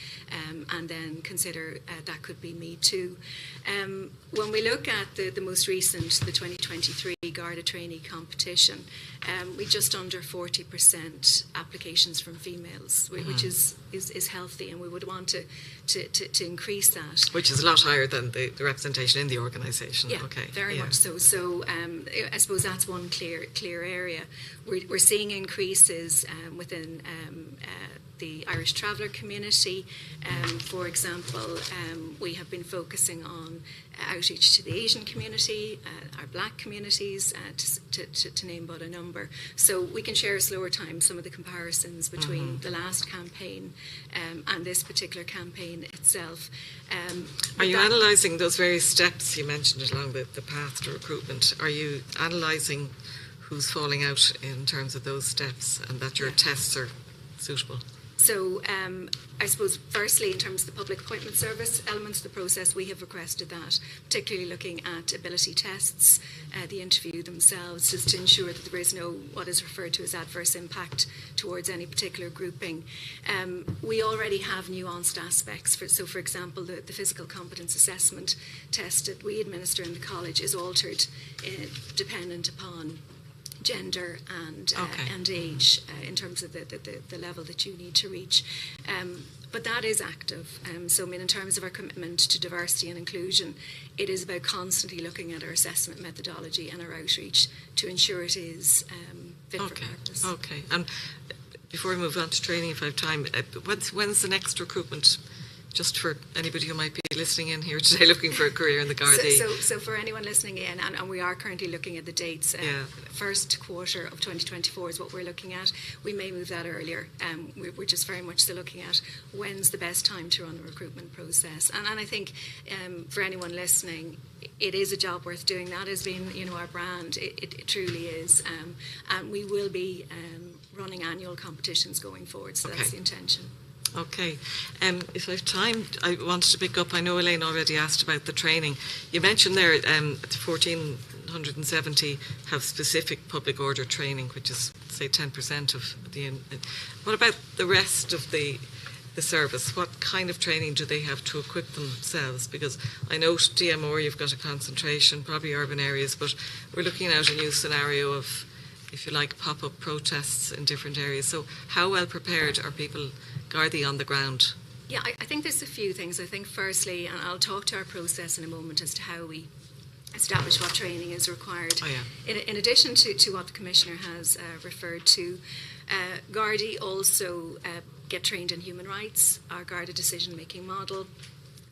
and then consider that could be me too. When we look at the most recent, the 2023 Garda Training competition, we just under 40% applications from females, which is healthy, and we would want to increase that. Which is a lot higher than the representation in the organisation. Yeah, Okay. Very yeah. much so. So I suppose that's one clear area. We're seeing increases within the Irish traveller community. For example, we have been focusing on outreach to the Asian community, our black communities, to name but a number. So we can share a slower time some of the comparisons between the last campaign and this particular campaign itself. Are you analysing those various steps you mentioned along the path to recruitment? Are you analysing who's falling out in terms of those steps and that your tests are suitable? So I suppose firstly in terms of the public appointment service elements of the process, we have requested that, particularly looking at ability tests, the interview themselves, just to ensure that there is no what is referred to as adverse impact towards any particular grouping. We already have nuanced aspects. So for example, the physical competence assessment test that we administer in the college is altered dependent upon gender and age in terms of the level that you need to reach. But that is active. So I mean, in terms of our commitment to diversity and inclusion, it is about constantly looking at our assessment methodology and our outreach to ensure it is fit for practice. Okay. And before we move on to training, if I have time, when's the next recruitment? Just for anybody who might be listening in here today looking for a career in the Garda. So for anyone listening in, and we are currently looking at the dates, first quarter of 2024 is what we're looking at. We may move that earlier. We're just very much still looking at when's the best time to run the recruitment process. And I think for anyone listening, it is a job worth doing. That has been, our brand. It truly is. And we will be running annual competitions going forward, so that's the intention. Okay. If I have time, I wanted to pick up, I know Elaine already asked about the training. You mentioned there 1,470 have specific public order training, which is, say, 10% of the... What about the rest of the service? What kind of training do they have to equip themselves? Because I know DMR, you've got a concentration, probably urban areas, but we're looking at a new scenario of, if you like, pop-up protests in different areas. So how well prepared are people Gardaí on the ground? Yeah, I think there's a few things. I think firstly, and I'll talk to our process in a moment as to how we establish what training is required. In addition to what the Commissioner has referred to, Gardaí also get trained in human rights, our Garda decision-making model,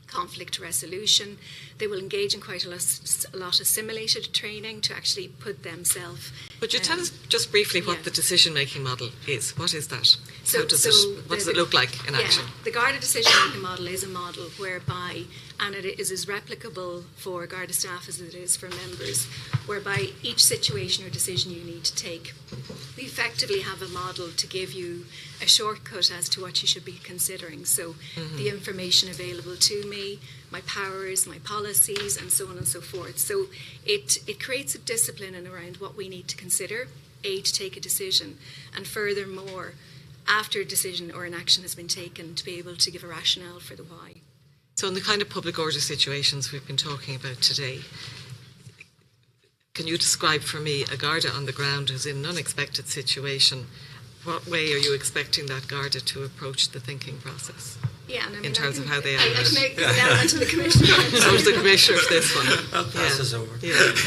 conflict resolution. They will engage in quite a lot of simulated training to actually put themselves... Would you tell us just briefly what the decision-making model is? What is that? What does it look like in action? The Garda decision-making model is a model whereby, and it is as replicable for Garda staff as it is for members, whereby each situation or decision you need to take, we effectively have a model to give you a shortcut as to what you should be considering. So the information available to me, my powers, my policies, and so on and so forth. So it creates a discipline in around what we need to consider, to take a decision, and furthermore, after a decision or an action has been taken, to be able to give a rationale for the why. So in the kind of public order situations we've been talking about today, can you describe for me a Garda on the ground who's in an unexpected situation? What way are you expecting that Garda to approach the thinking process? Yeah, and I mean, in terms of how they I can make the element to the Commissioner. So it's the Commissioner for this one. I'll pass this over. Yeah.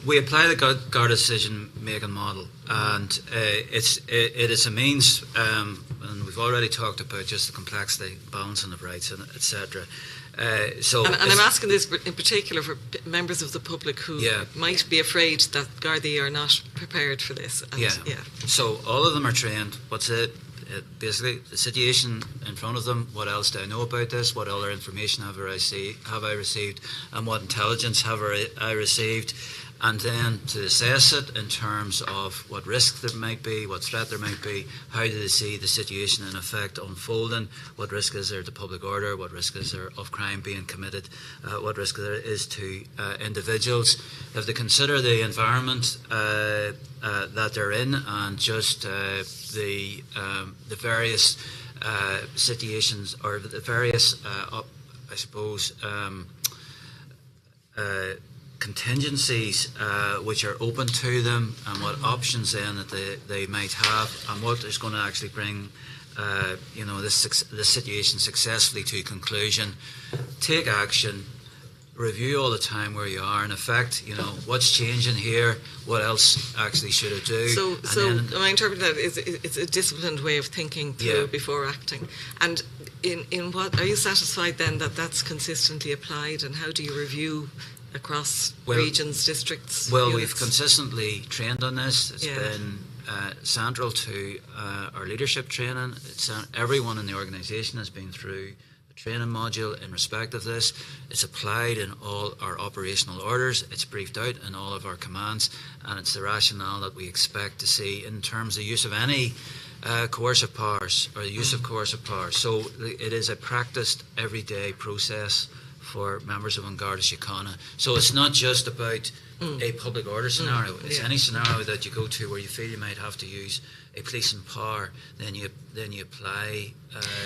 We apply the Garda decision-making model, and it is a means, and we've already talked about just the complexity, balancing of rights, and etc. And I'm asking this in particular for members of the public who might be afraid that Gardaí are not prepared for this. So all of them are trained. What's it? Basically, the situation in front of them. What else do I know about this? What other information have I received? And what intelligence have I received? And then to assess it in terms of what risk there might be, what threat there might be, how do they see the situation in effect unfolding, what risk is there to public order, what risk is there of crime being committed, what risk there is to individuals. If they consider the environment that they're in and just the various situations or the various, I suppose, contingencies which are open to them, and what options then that they might have, and what is going to actually bring this situation successfully to conclusion, take action, review all the time where you are. In effect, what's changing here, what else actually should it do. So And then, am I interpreting that it's a disciplined way of thinking through Yeah. before acting? And in what are you satisfied then that that's consistently applied, and how do you review across regions, districts? Well, units? we've consistently trained on this. It's Yeah. been central to our leadership training. Everyone in the organisation has been through the training module in respect of this. It's applied in all our operational orders. It's briefed out in all of our commands, and it's the rationale that we expect to see in terms of use of any coercive powers or the use of coercive powers. So it is a practiced everyday process for members of An Garda Síochána. So it's not just about a public order scenario. It's any scenario that you go to where you feel you might have to use a policing power, then you apply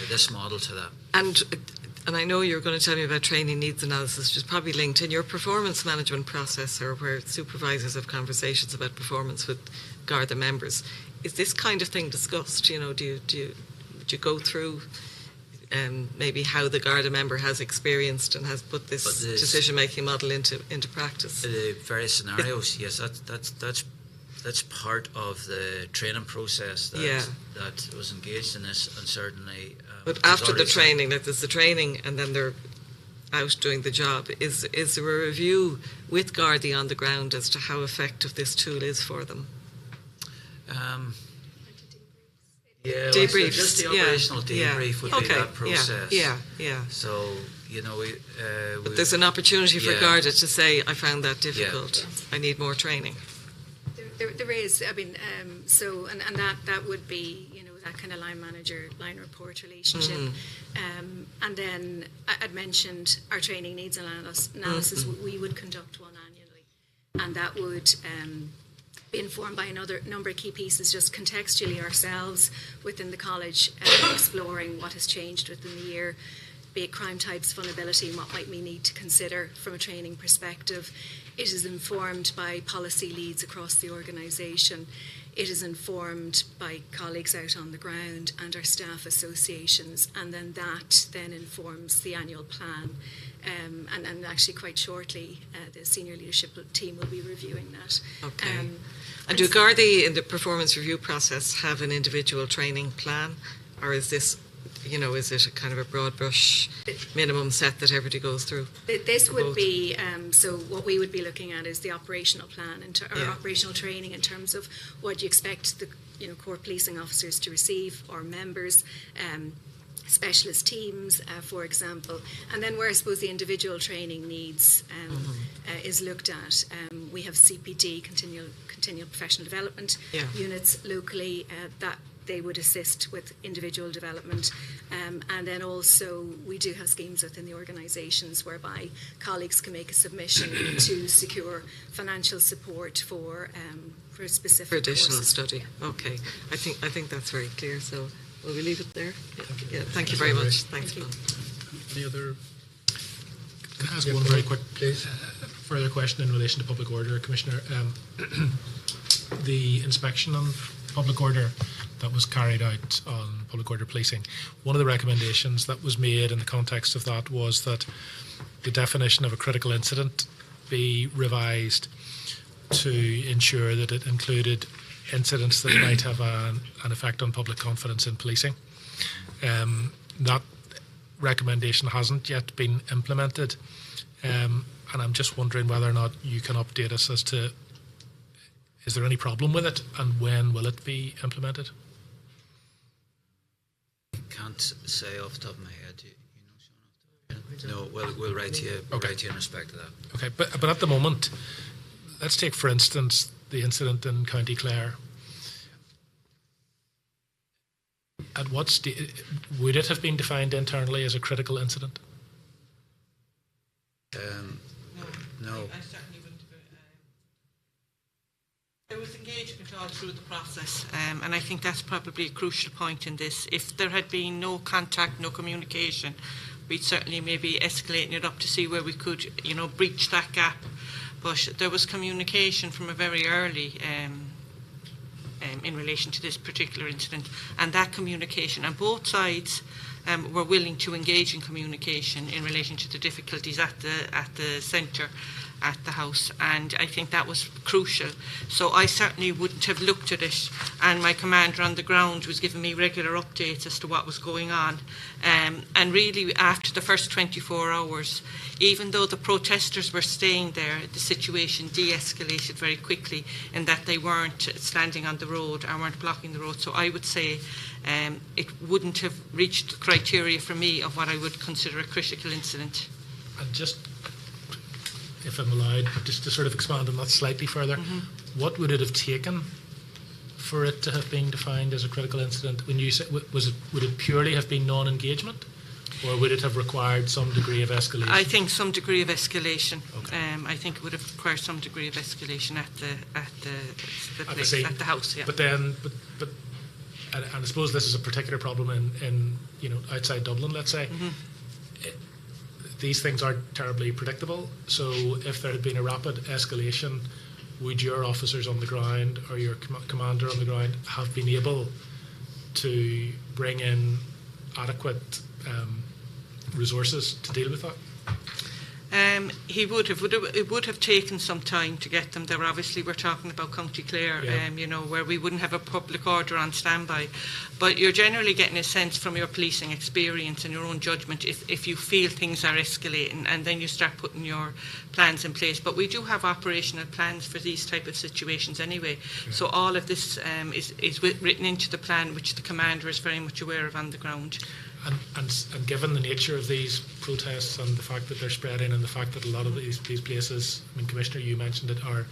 this model to that. And I know you're going to tell me about training needs analysis, which is probably linked in your performance management process, or where supervisors have conversations about performance with Garda members. Is this kind of thing discussed? Do you go through maybe how the Garda member has experienced and has put this decision-making model into practice? The various scenarios, yes, that's part of the training process that was engaged in this, and certainly. But after the training, like there's the training, and then they're out doing the job. Is there a review with Gardaí on the ground as to how effective this tool is for them? Debriefs. Just the operational debrief would be that process. Yeah. So, but there's an opportunity for Garda to say, I found that difficult. Yeah. I need more training. There is. I mean, and that would be, that kind of line manager, line report relationship. And then I'd mentioned our training needs analysis. We would conduct one annually, and that would be informed by another number of key pieces, just contextually ourselves within the college, exploring what has changed within the year, be it crime types, vulnerability, and what might we need to consider from a training perspective. It is informed by policy leads across the organisation. It is informed by colleagues out on the ground and our staff associations, and then that then informs the annual plan. And actually quite shortly, the senior leadership team will be reviewing that. Okay. And do Gardaí in the performance review process have an individual training plan, or is this, is it a kind of a broad brush minimum set that everybody goes through? This would be, so what we would be looking at is the operational plan or operational training in terms of what you expect the core policing officers to receive, or members, specialist teams, for example. And then where I suppose the individual training needs is looked at, we have CPD, continual professional development units locally that they would assist with individual development. And then also we do have schemes within the organisations whereby colleagues can make a submission to secure financial support for specific additional courses. study. Okay. I think that's very clear. So will we leave it there? Yeah. Thank you very much. Thanks, Paul. Any other? Can I ask one very quick further question in relation to public order, Commissioner? The inspection on public order that was carried out on public order policing, one of the recommendations that was made in the context of that was that the definition of a critical incident be revised to ensure that it included incidents that might have an effect on public confidence in policing. That recommendation hasn't yet been implemented, and I'm just wondering whether or not you can update us as to, is there any problem with it, and when will it be implemented? Can't say off the top of my head. Sean? No, we'll write to you. We'll write to you in respect to that. Okay, but at the moment, let's take for instance the incident in County Clare. At what stage would it have been defined internally as a critical incident? No. I certainly wouldn't have. There was engagement all through the process, and I think that's probably a crucial point in this. If there had been no contact, no communication, we'd certainly maybe escalating it up to see where we could, breach that gap. But there was communication from a very early in relation to this particular incident, and that communication, and both sides were willing to engage in communication in relation to the difficulties at the centre, at the house, and I think that was crucial. So I certainly wouldn't have looked at it, and my commander on the ground was giving me regular updates as to what was going on. And really, after the first 24 hours, even though the protesters were staying there, the situation de-escalated very quickly in that they weren't standing on the road and weren't blocking the road. So I would say it wouldn't have reached the criteria for me of what I would consider a critical incident. And just, if I'm allowed, just to sort of expand on that slightly further, what would it have taken for it to have been defined as a critical incident? When you say, would it purely have been non-engagement, or would it have required some degree of escalation? I think some degree of escalation. Okay. I think it would have required some degree of escalation at the place, scene. at the house. Yeah. But then, and I suppose this is a particular problem in outside Dublin, let's say. These things aren't terribly predictable. So if there had been a rapid escalation, would your officers on the ground or your commander on the ground have been able to bring in adequate resources to deal with that? He would have. It would have taken some time to get them there. Obviously, we're talking about County Clare, where we wouldn't have a public order on standby. But you're generally getting a sense from your policing experience and your own judgment if you feel things are escalating, and then you start putting your plans in place. But we do have operational plans for these type of situations anyway. Yeah. So all of this is written into the plan, which the commander is very much aware of on the ground. And given the nature of these protests and the fact that they're spreading and the fact that a lot of these places, I mean, Commissioner, you mentioned it, are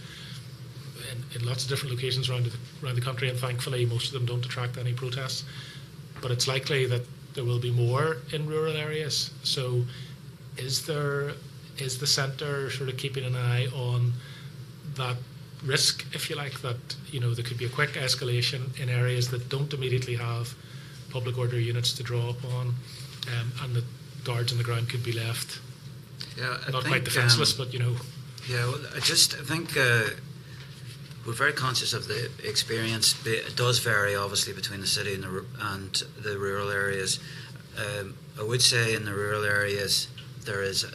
in lots of different locations around the country, and thankfully most of them don't attract any protests, but it's likely that there will be more in rural areas. So is the centre sort of keeping an eye on that risk, if you like, that there could be a quick escalation in areas that don't immediately have public order units to draw upon, and the guards on the ground could be left not quite defenceless, but Yeah, well, I think we're very conscious of the experience. It does vary, obviously, between the city and the rural areas. I would say in the rural areas there is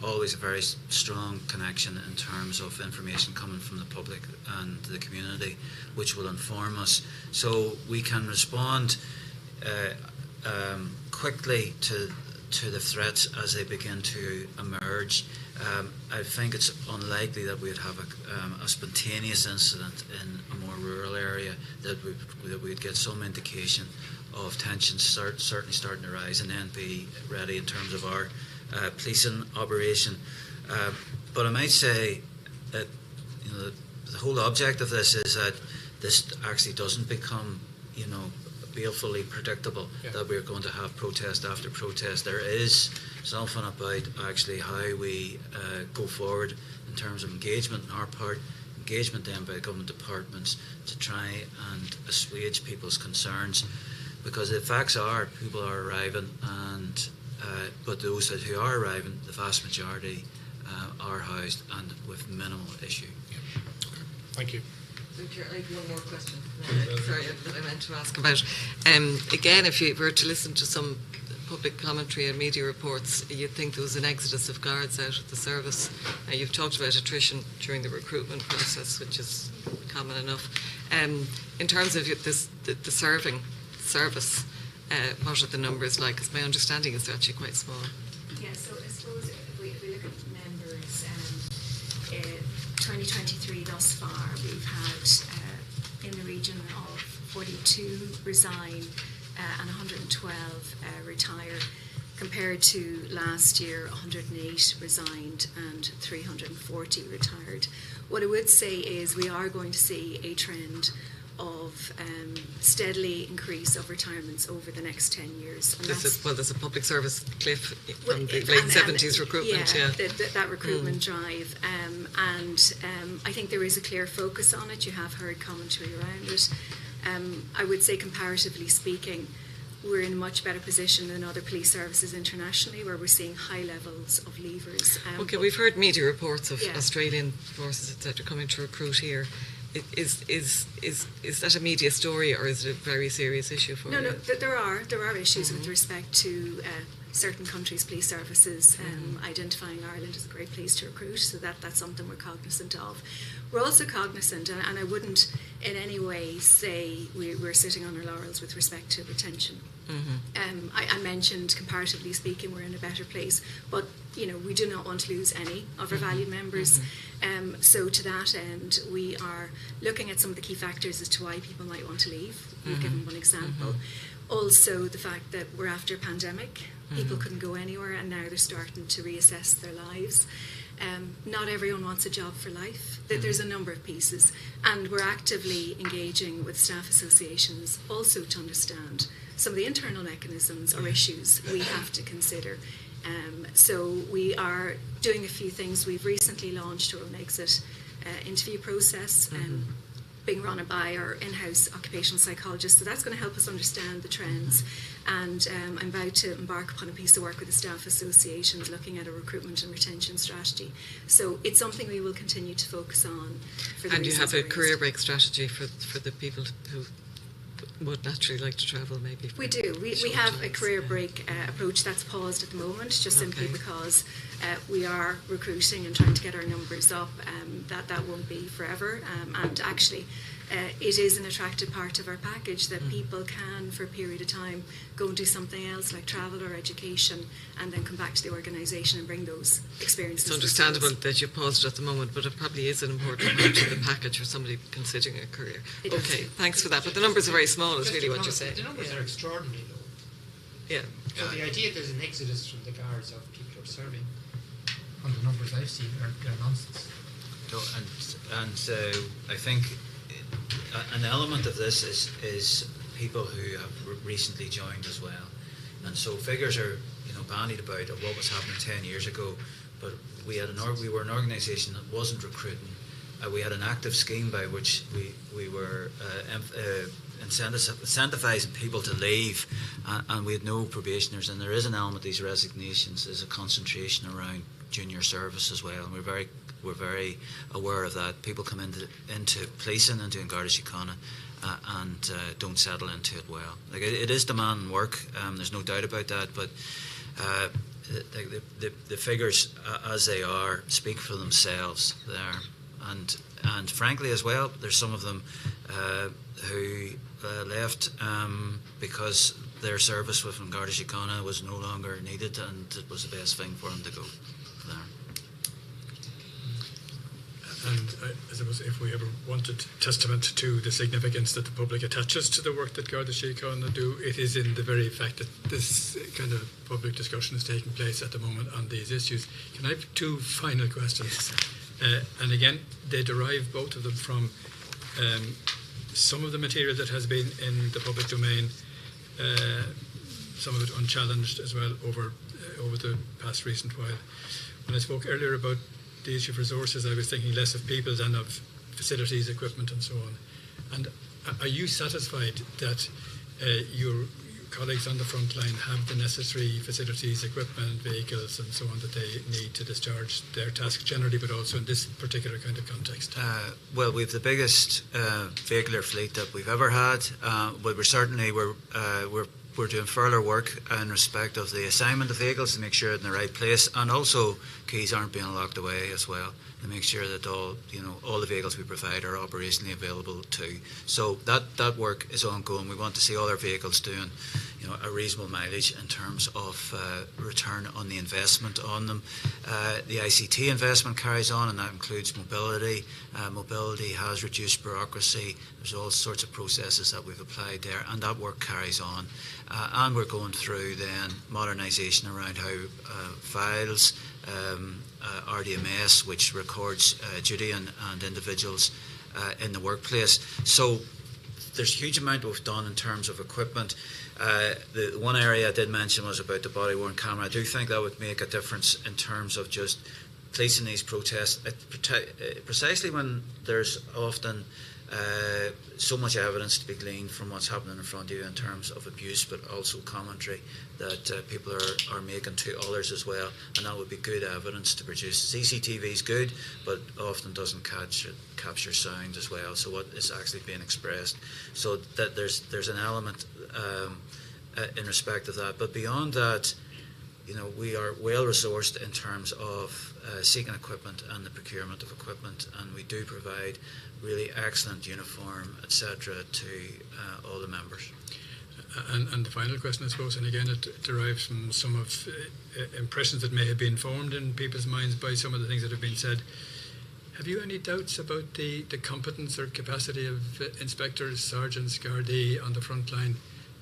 always a very strong connection in terms of information coming from the public and the community, which will inform us, so we can respond quickly to the threats as they begin to emerge. I think it's unlikely that we'd have a spontaneous incident in a more rural area, that we'd get some indication of tensions certainly starting to rise, and then be ready in terms of our policing operation. But I might say that the whole object of this is that this actually doesn't become balefully predictable, that we're going to have protest after protest. There is something about actually how we go forward in terms of engagement on our part, engagement then by government departments to try and assuage people's concerns, because the facts are people are arriving, and but those who are arriving, the vast majority are housed and with minimal issue. Thank you. I have one more question. Sorry, that I meant to ask about. Again, if you were to listen to some public commentary and media reports, you'd think there was an exodus of guards out of the service. You've talked about attrition during the recruitment process, which is common enough. In terms of the serving service, what are the numbers like? Because my understanding is they're actually quite small. Yeah, so I suppose if we look at the numbers, 2023 thus far, we've had in the region of 42 resign and 112 retire, compared to last year 108 resigned and 340 retired. What I would say is we are going to see a trend of steadily increase of retirements over the next 10 years. And there's a public service cliff from the late 70s recruitment. That recruitment drive. I think there is a clear focus on it. You have heard commentary around it. I would say, comparatively speaking, we're in a much better position than other police services internationally, where we're seeing high levels of leavers. Okay, we've heard media reports of Australian forces, etc., coming to recruit here. Is that a media story, or is it a very serious issue for you? No, there are issues with respect to certain countries' police services identifying Ireland as a great place to recruit, so that's something we're cognizant of. We're also cognizant, and I wouldn't in any way say we're sitting on our laurels with respect to retention. I mentioned, comparatively speaking, we're in a better place, but we do not want to lose any of our valued members. So to that end, we are looking at some of the key factors as to why people might want to leave. We've given one example. Also, the fact that we're after a pandemic, people couldn't go anywhere, and now they're starting to reassess their lives. Not everyone wants a job for life. There's a number of pieces, and we're actively engaging with staff associations also to understand some of the internal mechanisms or issues we have to consider. So we are doing a few things. We've recently launched our own exit interview process, being run by our in-house occupational psychologist. So that's going to help us understand the trends. And I'm about to embark upon a piece of work with the staff associations looking at a recruitment and retention strategy. So it's something we will continue to focus on. For the and you have a raised. career break strategy for the people who would naturally like to travel, maybe. We do. We have a career break approach that's paused at the moment, just simply because we are recruiting and trying to get our numbers up. That won't be forever. And actually, it is an attractive part of our package that people can, for a period of time, go and do something else like travel or education, and then come back to the organisation and bring those experiences. It's understandable that you paused it at the moment, but it probably is an important part of the package for somebody considering a career. Okay, thanks for that. But the numbers are very small, is really what you're saying. The numbers are extraordinary, though. Yeah. So the idea there's an exodus from the guards of people who are serving, on the numbers I've seen, are nonsense. No, and I think an element of this is people who have recently joined as well, and so figures are bandied about of what was happening 10 years ago, but we were an organisation that wasn't recruiting. We had an active scheme by which we were incentivising people to leave, and we had no probationers. And there is an element of these resignations, there's a concentration around junior service as well, and we're very aware of that. People come into policing and doing Garda Síochána and don't settle into it well. Like it is demanding work, there's no doubt about that, but the figures as they are speak for themselves there. And frankly as well, there's some of them who left because their service within Garda Síochána was no longer needed, and it was the best thing for them to go there. And I suppose if we ever wanted testament to the significance that the public attaches to the work that Garda Síochána do, it is in the very fact that this kind of public discussion is taking place at the moment on these issues. Can I have two final questions? And again, they derive, both of them, from some of the material that has been in the public domain, some of it unchallenged as well over the past recent while. When I spoke earlier about the issue of resources, I was thinking less of people than of facilities, equipment and so on. And are you satisfied that your colleagues on the front line have the necessary facilities, equipment, vehicles and so on that they need to discharge their tasks generally, but also in this particular kind of context? Well, we have the biggest vehicular fleet that we've ever had, but we're doing further work in respect of the assignment of vehicles to make sure they're in the right place, and also keys aren't being locked away as well, to make sure that all the vehicles we provide are operationally available too. So that work is ongoing. We want to see all our vehicles doing a reasonable mileage in terms of return on the investment on them. The ICT investment carries on, and that includes mobility. Mobility has reduced bureaucracy. There's all sorts of processes that we've applied there, and that work carries on. And we're going through then modernisation around how files, RDMS, which records duty and individuals in the workplace. So there's a huge amount we've done in terms of equipment. The one area I did mention was about the body-worn camera. I do think that would make a difference in terms of just policing these protests, precisely when there's often so much evidence to be gleaned from what's happening in front of you in terms of abuse, but also commentary that people are making to others as well, and that would be good evidence to produce. CCTV is good, but often doesn't capture sound as well, so what is actually being expressed. So that there's an element in respect of that. But beyond that, we are well resourced in terms of seeking equipment and the procurement of equipment, and we do provide really excellent uniform, etc., to all the members. And the final question, I suppose, and again it derives from some of impressions that may have been formed in people's minds by some of the things that have been said. Have you any doubts about the competence or capacity of inspectors, sergeants, Gardaí on the front line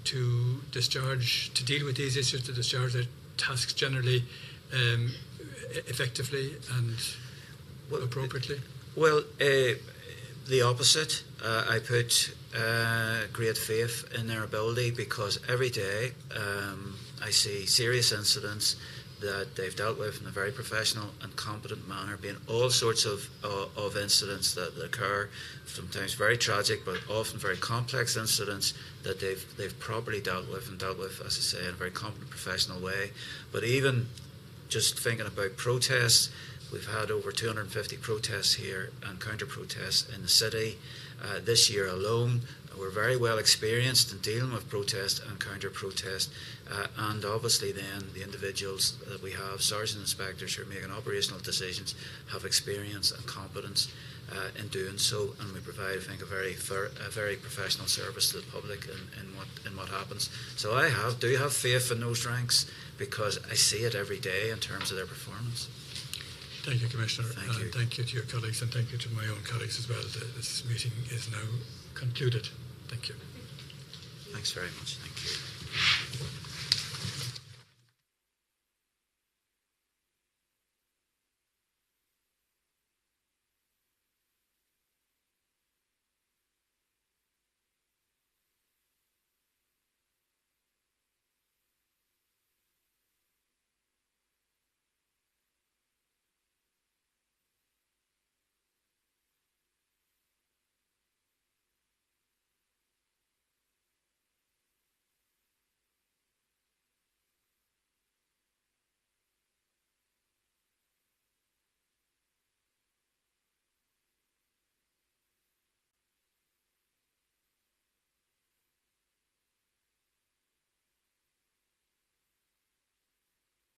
to deal with these issues, to discharge their tasks generally effectively and appropriately? Well, the opposite. I put great faith in their ability, because every day I see serious incidents that they've dealt with in a very professional and competent manner, being all sorts of incidents that occur, sometimes very tragic but often very complex incidents that they've properly dealt with, as I say, in a very competent professional way. But even just thinking about protests, we've had over 250 protests here and counter-protests in the city this year alone. We're very well experienced in dealing with protest and counter-protest, and obviously then the individuals that we have, sergeant inspectors who are making operational decisions, have experience and competence in doing so, and we provide, I think, a very professional service to the public in what happens. So I do have faith in those ranks, because I see it every day in terms of their performance. Thank you, Commissioner. Thank you. Thank you to your colleagues, and thank you to my own colleagues as well. This meeting is now concluded. Thank you. Thanks very much. Thank you.